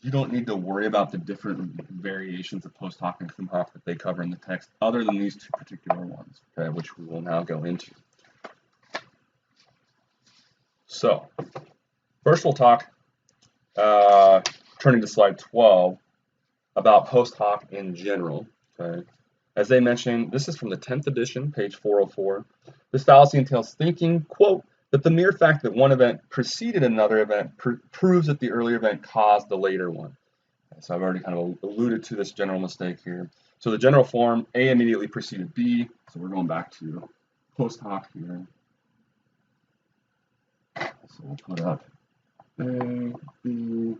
you don't need to worry about the different variations of post hoc and Cum Hoc that they cover in the text, other than these two particular ones, okay, which we will now go into. So, first we'll talk, turning to slide 12, about post hoc in general. Okay. As they mentioned, this is from the 10th edition, page 404. This fallacy entails thinking, quote, that the mere fact that one event preceded another event proves that the earlier event caused the later one. So I've already kind of alluded to this general mistake here. So the general form, A immediately preceded B. So we're going back to post hoc here. So we'll put up A, B,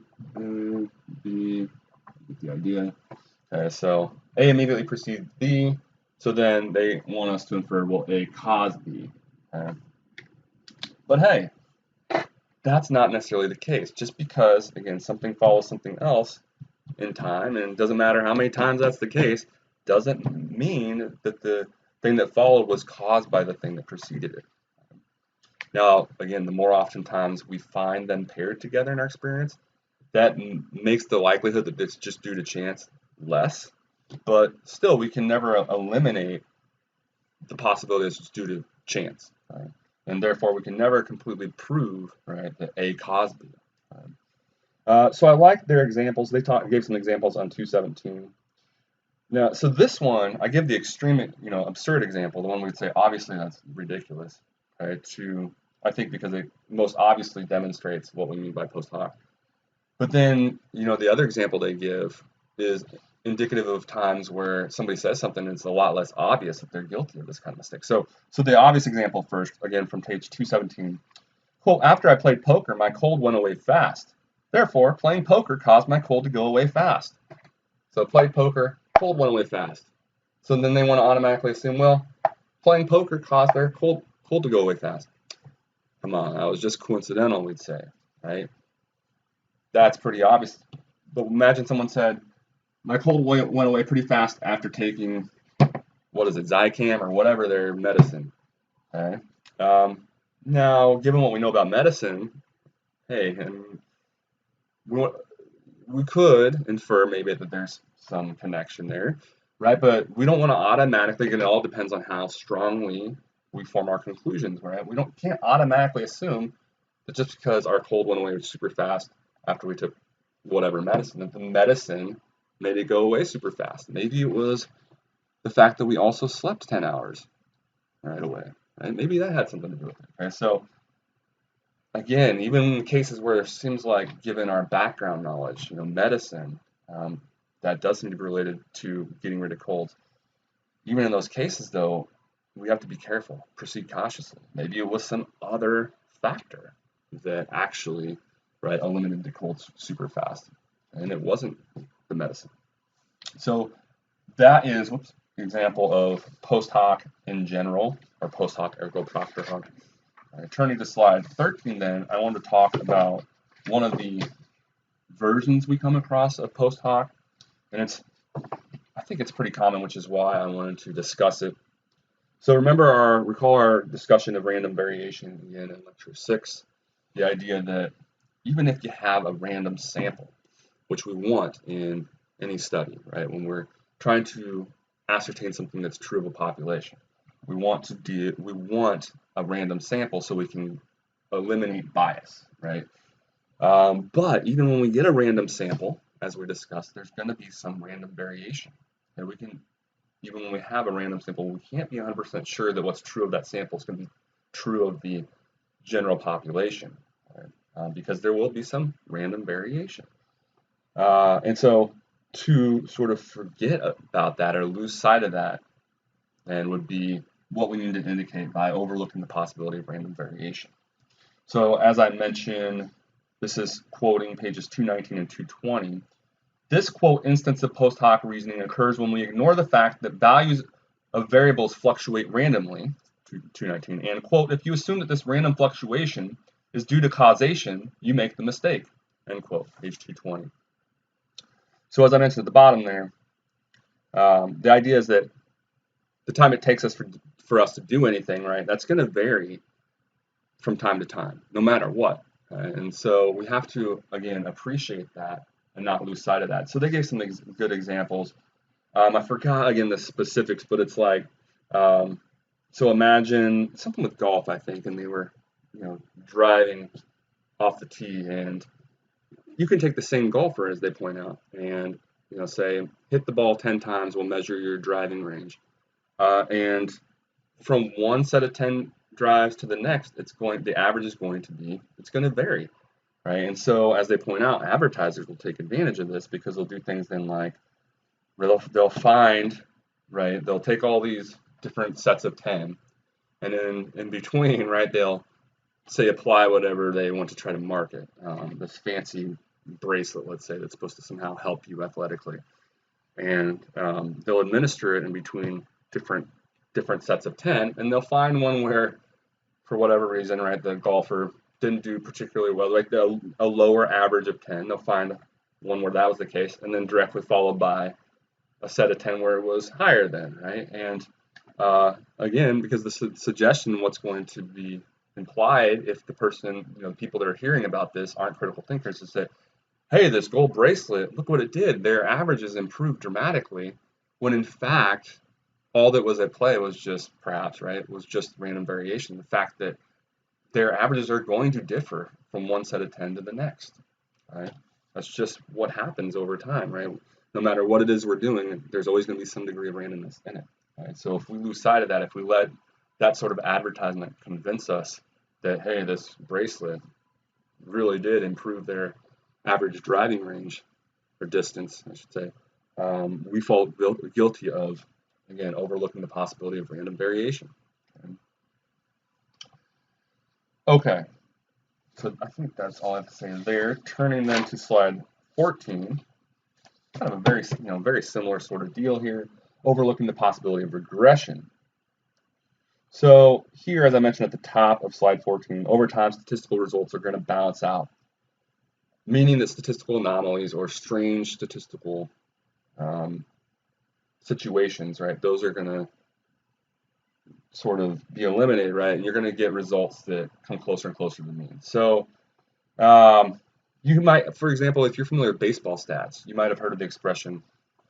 get the idea. Okay, so A immediately precedes B, so then they want us to infer, well, A caused B. Okay. But hey, that's not necessarily the case. Just because, again, something follows something else in time, and it doesn't matter how many times that's the case, doesn't mean that the thing that followed was caused by the thing that preceded it. Now, again, the more oftentimes we find them paired together in our experience, that makes the likelihood that it's just due to chance less, but still we can never eliminate the possibility that it's due to chance, right? And therefore we can never completely prove, right, that A caused B. So I like their examples. They gave some examples on 217. Now, so this one, I give the extreme, absurd example, the one we'd say, obviously that's ridiculous, right? I think because it most obviously demonstrates what we mean by post hoc. But then, the other example they give is indicative of times where somebody says something and it's a lot less obvious that they're guilty of this kind of mistake. So the obvious example first, again from page 217, quote, after I played poker, my cold went away fast. Therefore, playing poker caused my cold to go away fast. So played poker, cold went away fast. So then they want to automatically assume, well, playing poker caused their cold to go away fast. Come on, that was just coincidental, we'd say, right? That's pretty obvious. But imagine someone said, my cold went away pretty fast after taking, Zicam or whatever their medicine. Okay. Now, given what we know about medicine, hey, we could infer maybe that there's some connection there, right? But we don't want to automatically, and it all depends on how strongly we form our conclusions, right? We can't automatically assume that just because our cold went away super fast after we took whatever medicine, that the medicine made it go away super fast. Maybe it was the fact that we also slept 10 hours right away, right? Maybe that had something to do with it, okay? So again, even in cases where it seems like, given our background knowledge, medicine, that does seem to be related to getting rid of colds. Even in those cases, though, we have to be careful, proceed cautiously. Maybe it was some other factor that actually, right, eliminated the colds super fast, and it wasn't the medicine. So that is, an example of post hoc in general, or post hoc ergo propter hoc. Turning to slide 13, then, I want to talk about one of the versions we come across of post hoc, and I think it's pretty common, which is why I wanted to discuss it. So recall our discussion of random variation again in lecture 6, the idea that even if you have a random sample, which we want in any study, right, when we're trying to ascertain something that's true of a population, we want a random sample so we can eliminate bias, right? But even when we get a random sample, as we discussed, there's going to be some random variation. And even when we have a random sample, we can't be 100% sure that what's true of that sample is going to be true of the general population, right? Because there will be some random variation. And so to sort of forget about that or lose sight of that, then would be what we need to indicate by overlooking the possibility of random variation. So as I mentioned, this is quoting pages 219 and 220. This quote instance of post hoc reasoning occurs when we ignore the fact that values of variables fluctuate randomly, 219, and quote, if you assume that this random fluctuation is due to causation, you make the mistake, end quote, page 220. So as I mentioned at the bottom there, the idea is that the time it takes us for us to do anything, right, that's going to vary from time to time, no matter what. And so we have to, again, appreciate that and not lose sight of that. So they gave some good examples. I forgot, again, the specifics, but it's like, so imagine something with golf, I think, and they were, driving off the tee, and you can take the same golfer, as they point out, and, say, hit the ball 10 times, we'll measure your driving range. And from one set of 10 drives to the next, the average is going to vary, right? And so, as they point out, advertisers will take advantage of this because they'll do things then like they'll find, right? They'll take all these different sets of 10, and then in between, right? They'll say apply whatever they want to try to market, this fancy bracelet, let's say, that's supposed to somehow help you athletically, and they'll administer it in between different sets of 10, and they'll find one where, for whatever reason, right, the golfer didn't do particularly well, like a lower average of 10. They'll find one where that was the case, and then directly followed by a set of 10 where it was higher than, right? And again, because the suggestion, what's going to be implied if the person, people that are hearing about this aren't critical thinkers, is that, hey, this gold bracelet, look what it did. Their averages improved dramatically, when in fact, all that was at play was just random variation. The fact that their averages are going to differ from one set of 10 to the next, right? That's just what happens over time, right? No matter what it is we're doing, there's always going to be some degree of randomness in it, right? So if we lose sight of that, if we let that sort of advertisement convince us that, hey, this bracelet really did improve their average driving range, or distance, I should say, we fall guilty of, again, overlooking the possibility of random variation. Okay, so I think that's all I have to say there. Turning then to slide 14, kind of a very similar sort of deal here, overlooking the possibility of regression. So here, as I mentioned at the top of slide 14, over time, statistical results are going to balance out, meaning that statistical anomalies or strange statistical situations, right, those are going to sort of be eliminated, right, and you're going to get results that come closer and closer to the mean. So you might, for example, if you're familiar with baseball stats, you might have heard of the expression,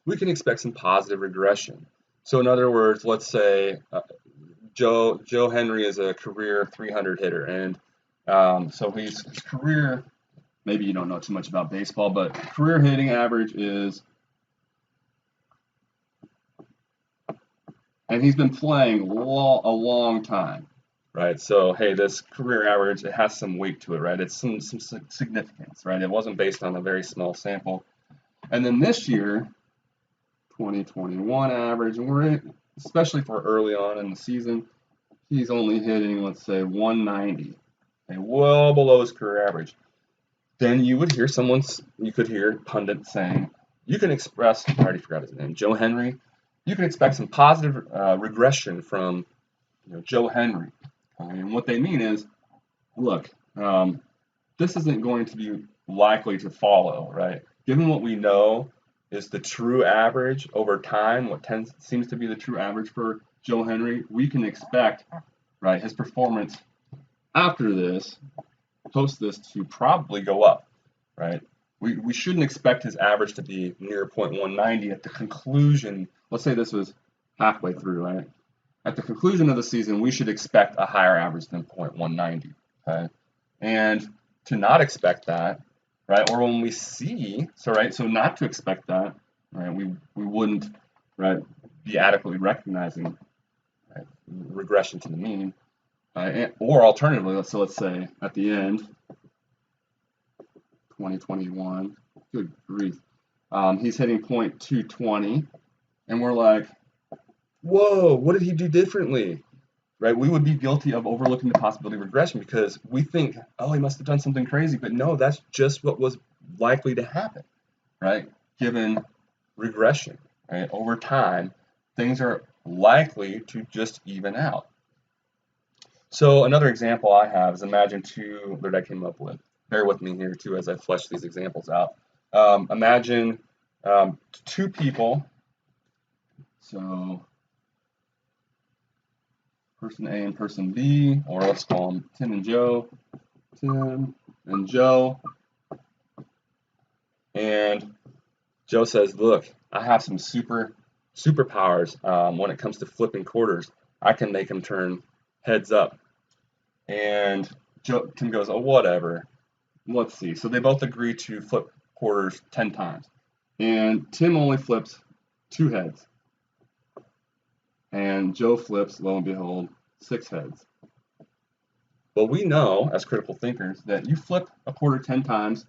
we can expect some positive regression. So in other words, let's say Joe Henry is a career 300 hitter, and so his career, maybe you don't know too much about baseball, but career hitting average is, and he's been playing a long time, right? So, hey, this career average, it has some weight to it, right? It's some significance, right? It wasn't based on a very small sample. And then this year, 2021 average, and we're in, especially for early on in the season, he's only hitting, let's say, 190, okay, well below his career average. Then you would hear you could hear pundits saying, you can express, I already forgot his name, Joe Henry, you can expect some positive regression from Joe Henry. And what they mean is, look, this isn't going to be likely to follow, right? Given what we know is the true average over time, what seems to be the true average for Joe Henry, we can expect, right, his performance after this, post this, to probably go up, right? We shouldn't expect his average to be near 0.190 at the conclusion. Let's say this was halfway through, right? At the conclusion of the season, we should expect a higher average than 0.190, okay? And to not expect that, right, or when we see, so not to expect that, right, we wouldn't, right, be adequately recognizing, right, regression to the mean, or alternatively, let's say at the end, 2021, good grief, he's hitting 0.220, and we're like, whoa, what did he do differently? Right, we would be guilty of overlooking the possibility of regression because we think, oh, he must have done something crazy, but no, that's just what was likely to happen, right? Given regression, right? Over time, things are likely to just even out. So another example I have is imagine two that I came up with. Bear with me here too as I flesh these examples out. Imagine two people. So person A and person B, or let's call them Tim and Joe. Tim and Joe. And Joe says, look, I have some superpowers when it comes to flipping quarters. I can make them turn heads up. And Tim goes, oh, whatever. Let's see. So they both agree to flip quarters 10 times. And Tim only flips 2 heads. And Joe flips, lo and behold, 6 heads. Well, we know, as critical thinkers, that you flip a quarter 10 times.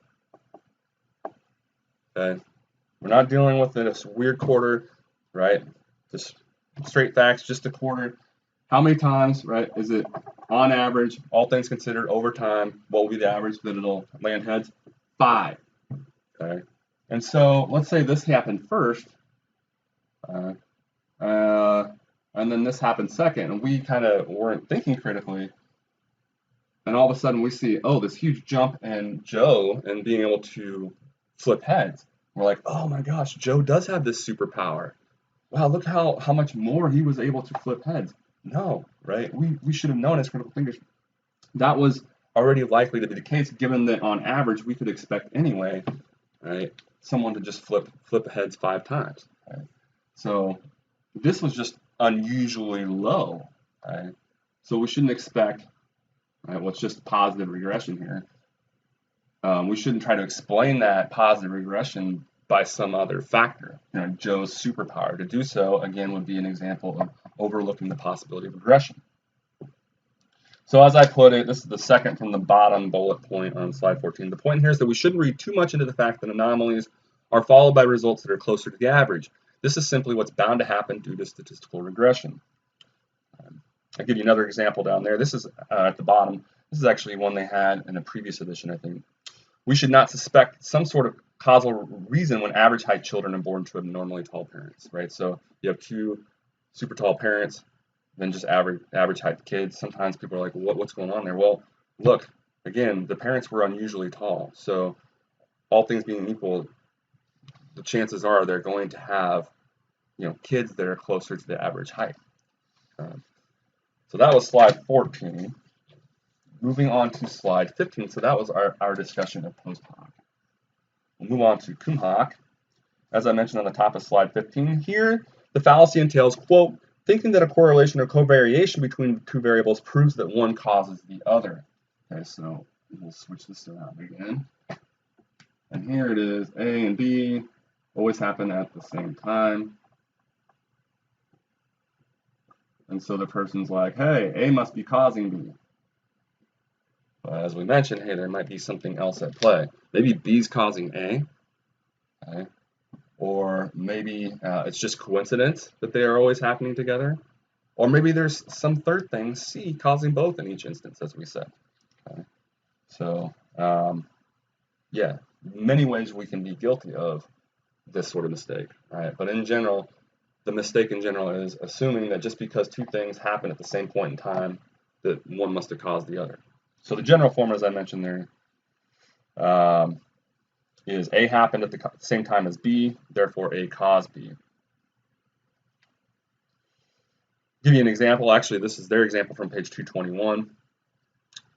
Okay? We're not dealing with this weird quarter, right? Just straight facts, just a quarter. How many times, right, is it on average, all things considered, over time, what will be the average that it'll land heads? 5. Okay? And so let's say this happened first. And then this happened second, and we kind of weren't thinking critically, and all of a sudden we see, oh, this huge jump in Joe and being able to flip heads. We're like, oh my gosh, Joe does have this superpower. Wow, look how much more he was able to flip heads. No, right? We should have known as critical thinkers that was already likely to be the case, given that on average we could expect anyway, right, someone to just flip heads 5 times. Right? So this was just unusually low, right? So we shouldn't expect, right, what's just positive regression here. We shouldn't try to explain that positive regression by some other factor. Joe's superpower. To do so, again, would be an example of overlooking the possibility of regression. So as I put it, this is the second from the bottom bullet point on slide 14. The point here is that we shouldn't read too much into the fact that anomalies are followed by results that are closer to the average. This is simply what's bound to happen due to statistical regression. I'll give you another example down there. This is at the bottom. This is actually one they had in a previous edition, I think. We should not suspect some sort of causal reason when average height children are born to abnormally tall parents, right? So you have 2 super tall parents, then just average height kids. Sometimes people are like, what's going on there? Well, look, again, the parents were unusually tall. So all things being equal, the chances are they're going to have, kids that are closer to the average height. So that was slide 14. Moving on to slide 15. So that was our discussion of post hoc. We'll move on to cum hoc. As I mentioned on the top of slide 15, here the fallacy entails, quote, thinking that a correlation or covariation between 2 variables proves that one causes the other. Okay, so we'll switch this around again. And here it is, A and B always happen at the same time. And so the person's like, hey, A must be causing B. But as we mentioned, hey, there might be something else at play. Maybe B's causing A, okay? or maybe it's just coincidence that they are always happening together, or maybe there's some third thing, C, causing both in each instance, as we said. Okay? So, yeah, many ways we can be guilty of this sort of mistake, right? But in general, the mistake in general is assuming that just because two things happen at the same point in time, that one must have caused the other. So the general form, as I mentioned there, is A happened at the same time as B, therefore A caused B. Give you an example. Actually, this is their example from page 221.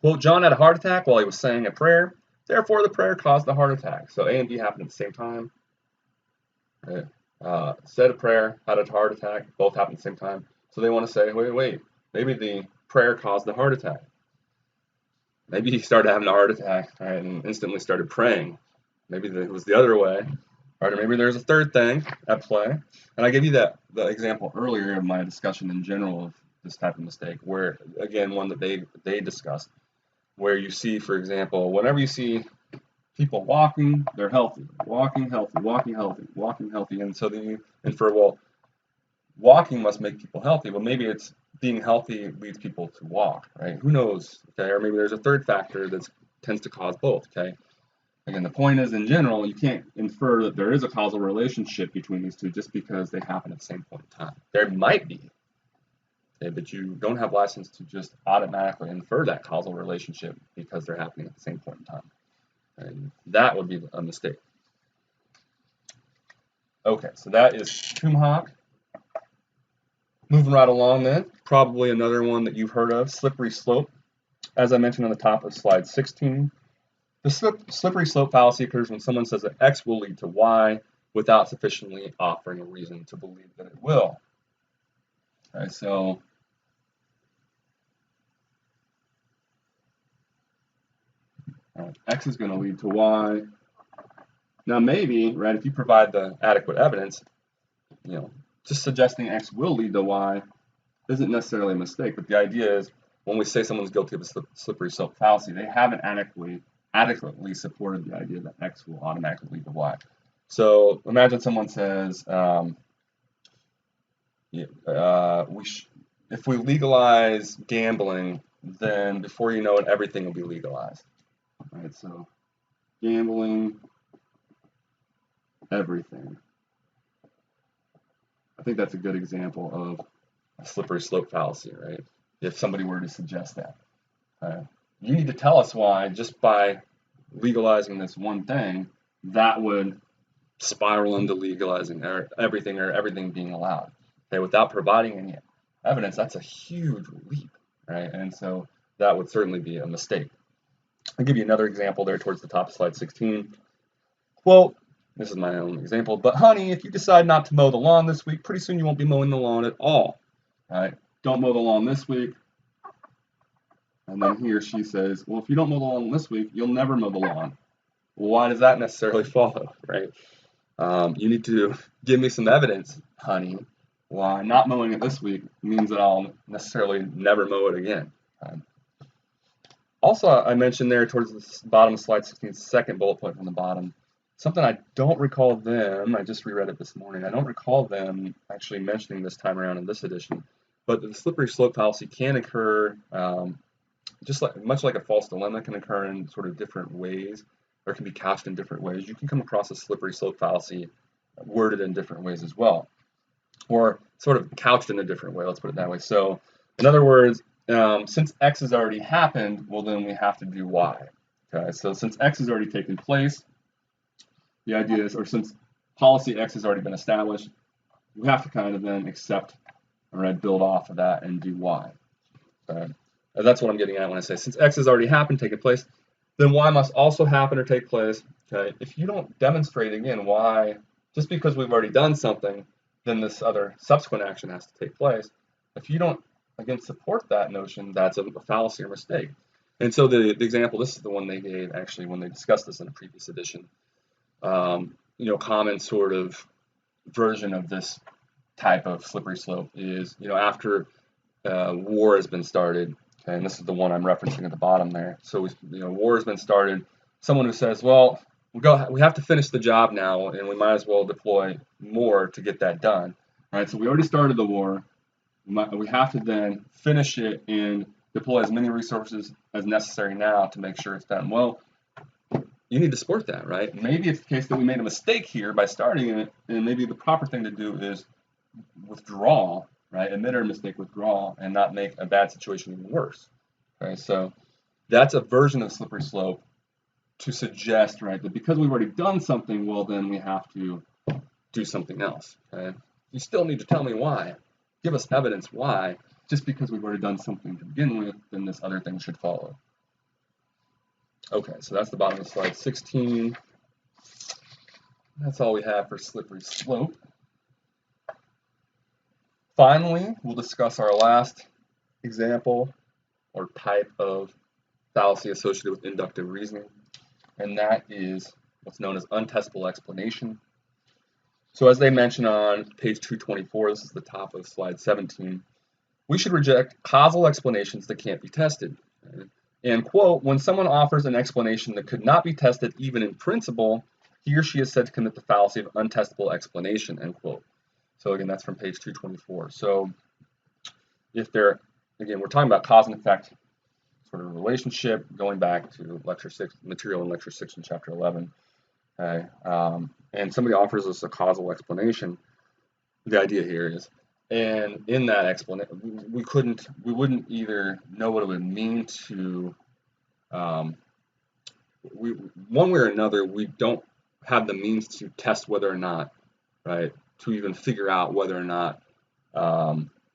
Quote, John had a heart attack while he was saying a prayer, therefore the prayer caused the heart attack. So A and B happened at the same time. Right? Said a prayer, had a heart attack, both happened at the same time. So they want to say, wait, maybe the prayer caused the heart attack. Maybe he started having a heart attack, right, and instantly started praying. Maybe it was the other way, right? Or maybe there's a third thing at play. And I gave you the example earlier in my discussion in general of this type of mistake, where, again, one that they discussed, where you see, for example, whenever you see people walking, they're healthy, walking healthy, walking healthy, walking healthy. And so then you infer, well, walking must make people healthy. Well, maybe it's being healthy leads people to walk, right? Who knows? Okay, or maybe there's a third factor that tends to cause both. Okay. Again, the point is, in general, you can't infer that there is a causal relationship between these two just because they happen at the same point in time. There might be, okay, but you don't have license to just automatically infer that causal relationship because they're happening at the same point in time. And that would be a mistake. Okay, so that is Cum Hoc. Moving right along then, probably another one that you've heard of, slippery slope. As I mentioned on the top of slide 16, the slippery slope fallacy occurs when someone says that X will lead to Y without sufficiently offering a reason to believe that it will. Okay, so X is going to lead to Y. Now maybe, right, if you provide the adequate evidence, just suggesting X will lead to Y isn't necessarily a mistake, but the idea is when we say someone's guilty of a slippery slope fallacy, they haven't adequately supported the idea that X will automatically lead to Y. So imagine someone says, if we legalize gambling, then before you know it, everything will be legalized. All right, so gambling, everything. I think that's a good example of a slippery slope fallacy, right? If somebody were to suggest that. You need to tell us why just by legalizing this one thing, that would spiral into legalizing everything being allowed. Okay, without providing any evidence, that's a huge leap, right? And so that would certainly be a mistake. I'll give you another example there towards the top of slide 16. Quote, this is my own example, but honey, if you decide not to mow the lawn this week, pretty soon you won't be mowing the lawn at all. Right? Don't mow the lawn this week. And then he or she says, well, if you don't mow the lawn this week, you'll never mow the lawn. Well, why does that necessarily follow, right? You need to give me some evidence, honey, why not mowing it this week means that I'll necessarily never mow it again. Also, I mentioned there towards the bottom of slide 16, second bullet point from the bottom, something I don't recall them, I just reread it this morning, I don't recall them actually mentioning this time around in this edition, but the slippery slope fallacy can occur, much like a false dilemma can occur in sort of different ways, or can be couched in different ways. You can come across a slippery slope fallacy worded in different ways as well, or sort of couched in a different way, let's put it that way. So, in other words, since X has already happened, well then we have to do Y. Okay, so since X has already taken place, the idea is, or since policy X has already been established, we have to kind of then accept, right, build off of that and do Y. Okay? That's what I'm getting at when I say since X has already happened, taken place, then Y must also happen or take place. Okay? If you don't demonstrate, again, why, just because we've already done something, then this other subsequent action has to take place. If you don't, again, support that notion, that's a fallacy or mistake. And so the example, this is the one they gave actually when they discussed this in a previous edition. Common sort of version of this type of slippery slope is, after war has been started, okay, and this is the one I'm referencing at the bottom there. So, war has been started. Someone who says, well, we have to finish the job now, and we might as well deploy more to get that done. All right, so we already started the war. We have to then finish it and deploy as many resources as necessary now to make sure it's done. Well, you need to support that, right? Maybe it's the case that we made a mistake here by starting it, and maybe the proper thing to do is withdraw, right? Admit our mistake, withdraw, and not make a bad situation even worse. Okay, so that's a version of slippery slope to suggest, right, that because we've already done something, well, then we have to do something else. Okay? You still need to tell me why. Give us evidence why. Just because we've already done something to begin with, then this other thing should follow. Okay, so that's the bottom of slide 16. That's all we have for slippery slope. Finally, we'll discuss our last example or type of fallacy associated with inductive reasoning, and that is what's known as untestable explanation. So as they mention on page 224, this is the top of slide 17, we should reject causal explanations that can't be tested. And quote, when someone offers an explanation that could not be tested even in principle, he or she is said to commit the fallacy of untestable explanation, end quote. So again, that's from page 224. So if they're, again, we're talking about cause and effect sort of relationship, going back to lecture 6, material in lecture 6 in chapter 11. Okay, and somebody offers us a causal explanation. The idea here is, and in that explanation, we wouldn't either know what it would mean to, one way or another, we don't have the means to test whether or not, right, to even figure out whether or not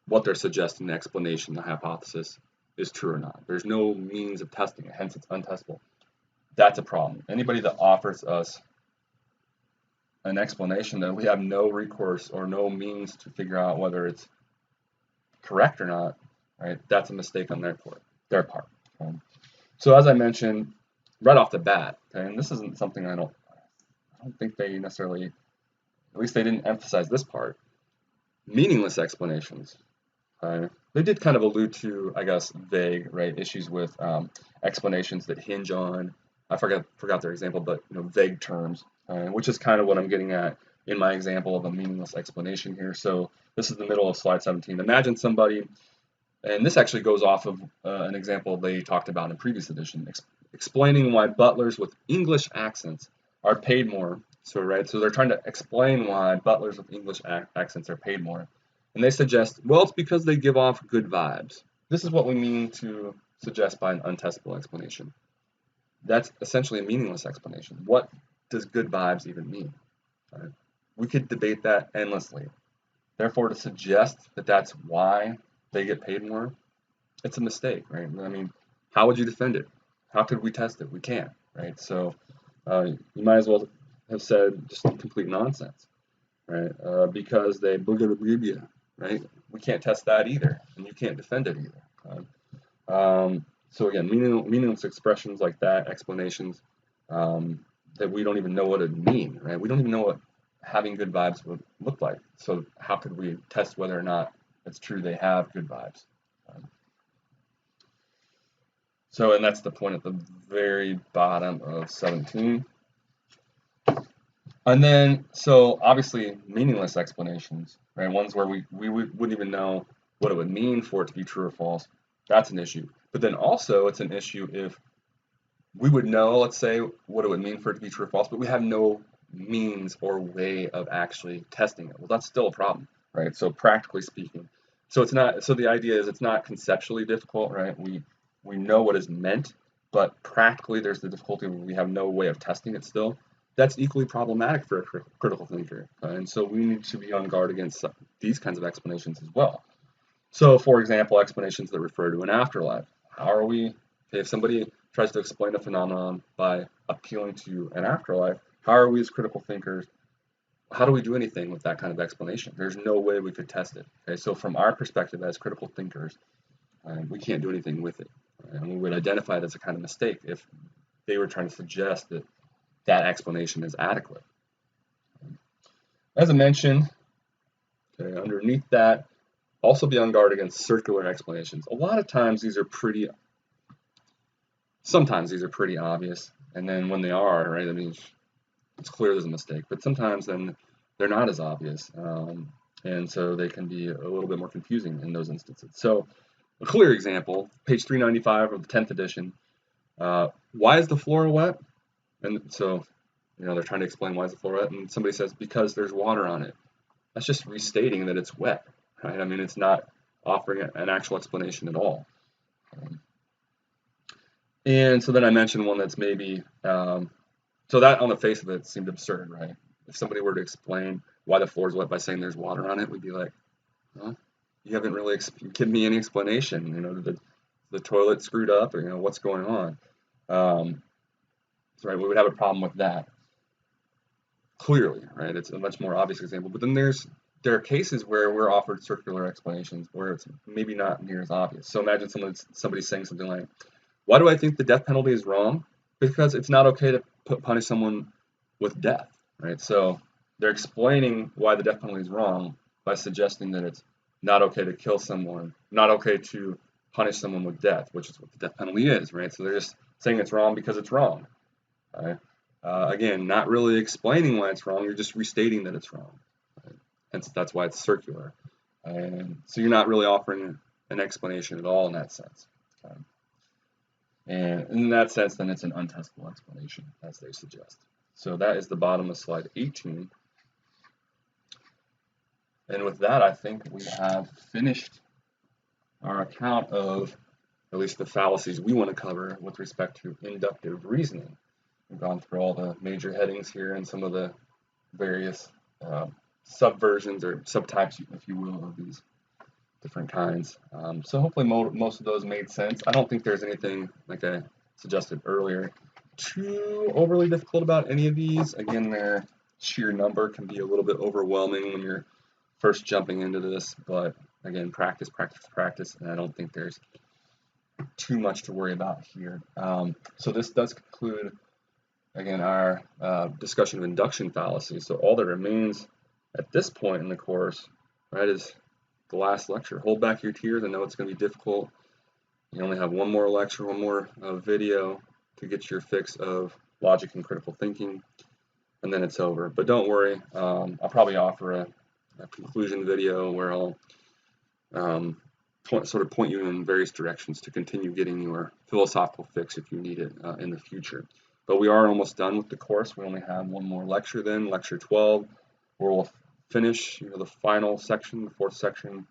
what they're suggesting, the explanation, the hypothesis, is true or not. There's no means of testing it, hence it's untestable. That's a problem. Anybody that offers us an explanation that we have no recourse or no means to figure out whether it's correct or not, right? That's a mistake on their part. Okay? So as I mentioned right off the bat, okay, and this isn't something I don't think they necessarily, at least they didn't emphasize this part. Meaningless explanations. They did kind of allude to, I guess, vague, right, issues with explanations that hinge on, I forgot their example, but vague terms, which is kind of what I'm getting at in my example of a meaningless explanation here. So this is the middle of slide 17. Imagine somebody, and this actually goes off of an example they talked about in a previous edition, explaining why butlers with English accents are paid more. So they're trying to explain why butlers with English accents are paid more. And they suggest, well, it's because they give off good vibes. This is what we mean to suggest by an untestable explanation. That's essentially a meaningless explanation. What does good vibes even mean? Right? We could debate that endlessly. Therefore, to suggest that that's why they get paid more, it's a mistake, right? I mean, how would you defend it? How could we test it? We can't, right? So you might as well have said just complete nonsense, right? Because they booga, right? We can't test that either, and you can't defend it either. So again, meaningless expressions like that, explanations that we don't even know what it mean, right? We don't even know what having good vibes would look like. So how could we test whether or not it's true they have good vibes? And that's the point at the very bottom of 17. And then, so obviously meaningless explanations, right? Ones where we wouldn't even know what it would mean for it to be true or false. That's an issue. But then also it's an issue if we would know, let's say, what it would mean for it to be true or false, but we have no means or way of actually testing it. Well, that's still a problem, right? So practically speaking, so it's not. So the idea is it's not conceptually difficult, right? We know what is meant, but practically there's the difficulty when we have no way of testing it still. That's equally problematic for a critical thinker, and so we need to be on guard against these kinds of explanations as well. So, for example, explanations that refer to an afterlife. How are we, if somebody tries to explain a phenomenon by appealing to an afterlife, how are we as critical thinkers, how do we do anything with that kind of explanation? There's no way we could test it. Okay, so from our perspective as critical thinkers, we can't do anything with it. And we would identify it as a kind of mistake if they were trying to suggest that that explanation is adequate. As I mentioned, okay, underneath that, also be on guard against circular explanations. A lot of times these are sometimes these are pretty obvious, and then when they are, right, I mean, it's clear there's a mistake. But sometimes then they're not as obvious, and so they can be a little bit more confusing in those instances. So a clear example, page 395 of the 10th edition. Why is the floor wet? And so, they're trying to explain why is the floor wet, and somebody says because there's water on it. That's just restating that it's wet, right? I mean, it's not offering an actual explanation at all. And so then I mentioned one that's maybe, so that on the face of it seemed absurd, right? If somebody were to explain why the floor is wet by saying there's water on it, we'd be like, well, you haven't really given me any explanation. The toilet screwed up, or what's going on. So, right, we would have a problem with that. Clearly, right? It's a much more obvious example. But then there are cases where we're offered circular explanations where it's maybe not near as obvious. So imagine somebody saying something like, "Why do I think the death penalty is wrong? Because it's not okay to punish someone with death." Right? So they're explaining why the death penalty is wrong by suggesting that it's not okay to kill someone, not okay to punish someone with death, which is what the death penalty is, right? So they're just saying it's wrong because it's wrong. Right? Again, not really explaining why it's wrong, you're just restating that it's wrong. Right? Hence, that's why it's circular. And so you're not really offering an explanation at all in that sense. Okay? And in that sense, then it's an untestable explanation, as they suggest. So that is the bottom of slide 18. And with that, I think we have finished our account of at least the fallacies we want to cover with respect to inductive reasoning. We've gone through all the major headings here and some of the various subversions or subtypes, if you will, of these different kinds. So hopefully most of those made sense. I don't think there's anything, like I suggested earlier, too overly difficult about any of these. Again, their sheer number can be a little bit overwhelming when you're first jumping into this, but again, practice, and I don't think there's too much to worry about here. So this does conclude, again, our discussion of induction fallacy. So all that remains at this point in the course, right, is the last lecture. Hold back your tears. I know it's going to be difficult. You only have one more lecture, one more video to get your fix of logic and critical thinking, and then it's over. But don't worry. I'll probably offer a conclusion video where I'll point you in various directions to continue getting your philosophical fix if you need it in the future. But we are almost done with the course. We only have one more lecture then, lecture 12, where we'll finish the final section, the fourth section,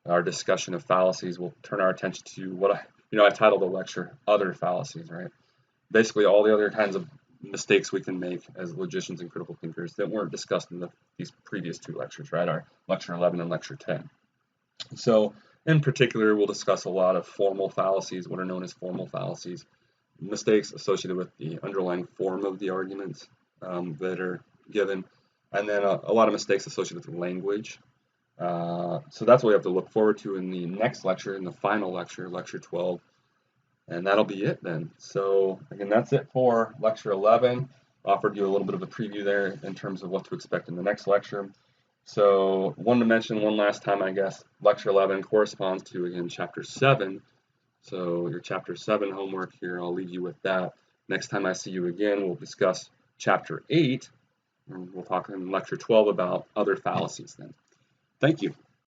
our discussion of fallacies. We'll turn our attention to what I titled the lecture, Other Fallacies, right? Basically all the other kinds of mistakes we can make as logicians and critical thinkers that weren't discussed in these previous two lectures, right? Our lecture 11 and lecture 10. So in particular, we'll discuss a lot of formal fallacies, what are known as formal fallacies, mistakes associated with the underlying form of the arguments that are given, and then a lot of mistakes associated with language. So that's what we have to look forward to in the next lecture, in the final lecture, lecture 12, and that'll be it then. So again, that's it for lecture 11. Offered you a little bit of a preview there in terms of what to expect in the next lecture. So wanted to mention one last time, I guess, lecture 11 corresponds to, again, chapter 7. So your chapter 7 homework here, I'll leave you with that. Next time I see you again, we'll discuss chapter 8, and we'll talk in lecture 12 about other fallacies then. Thank you.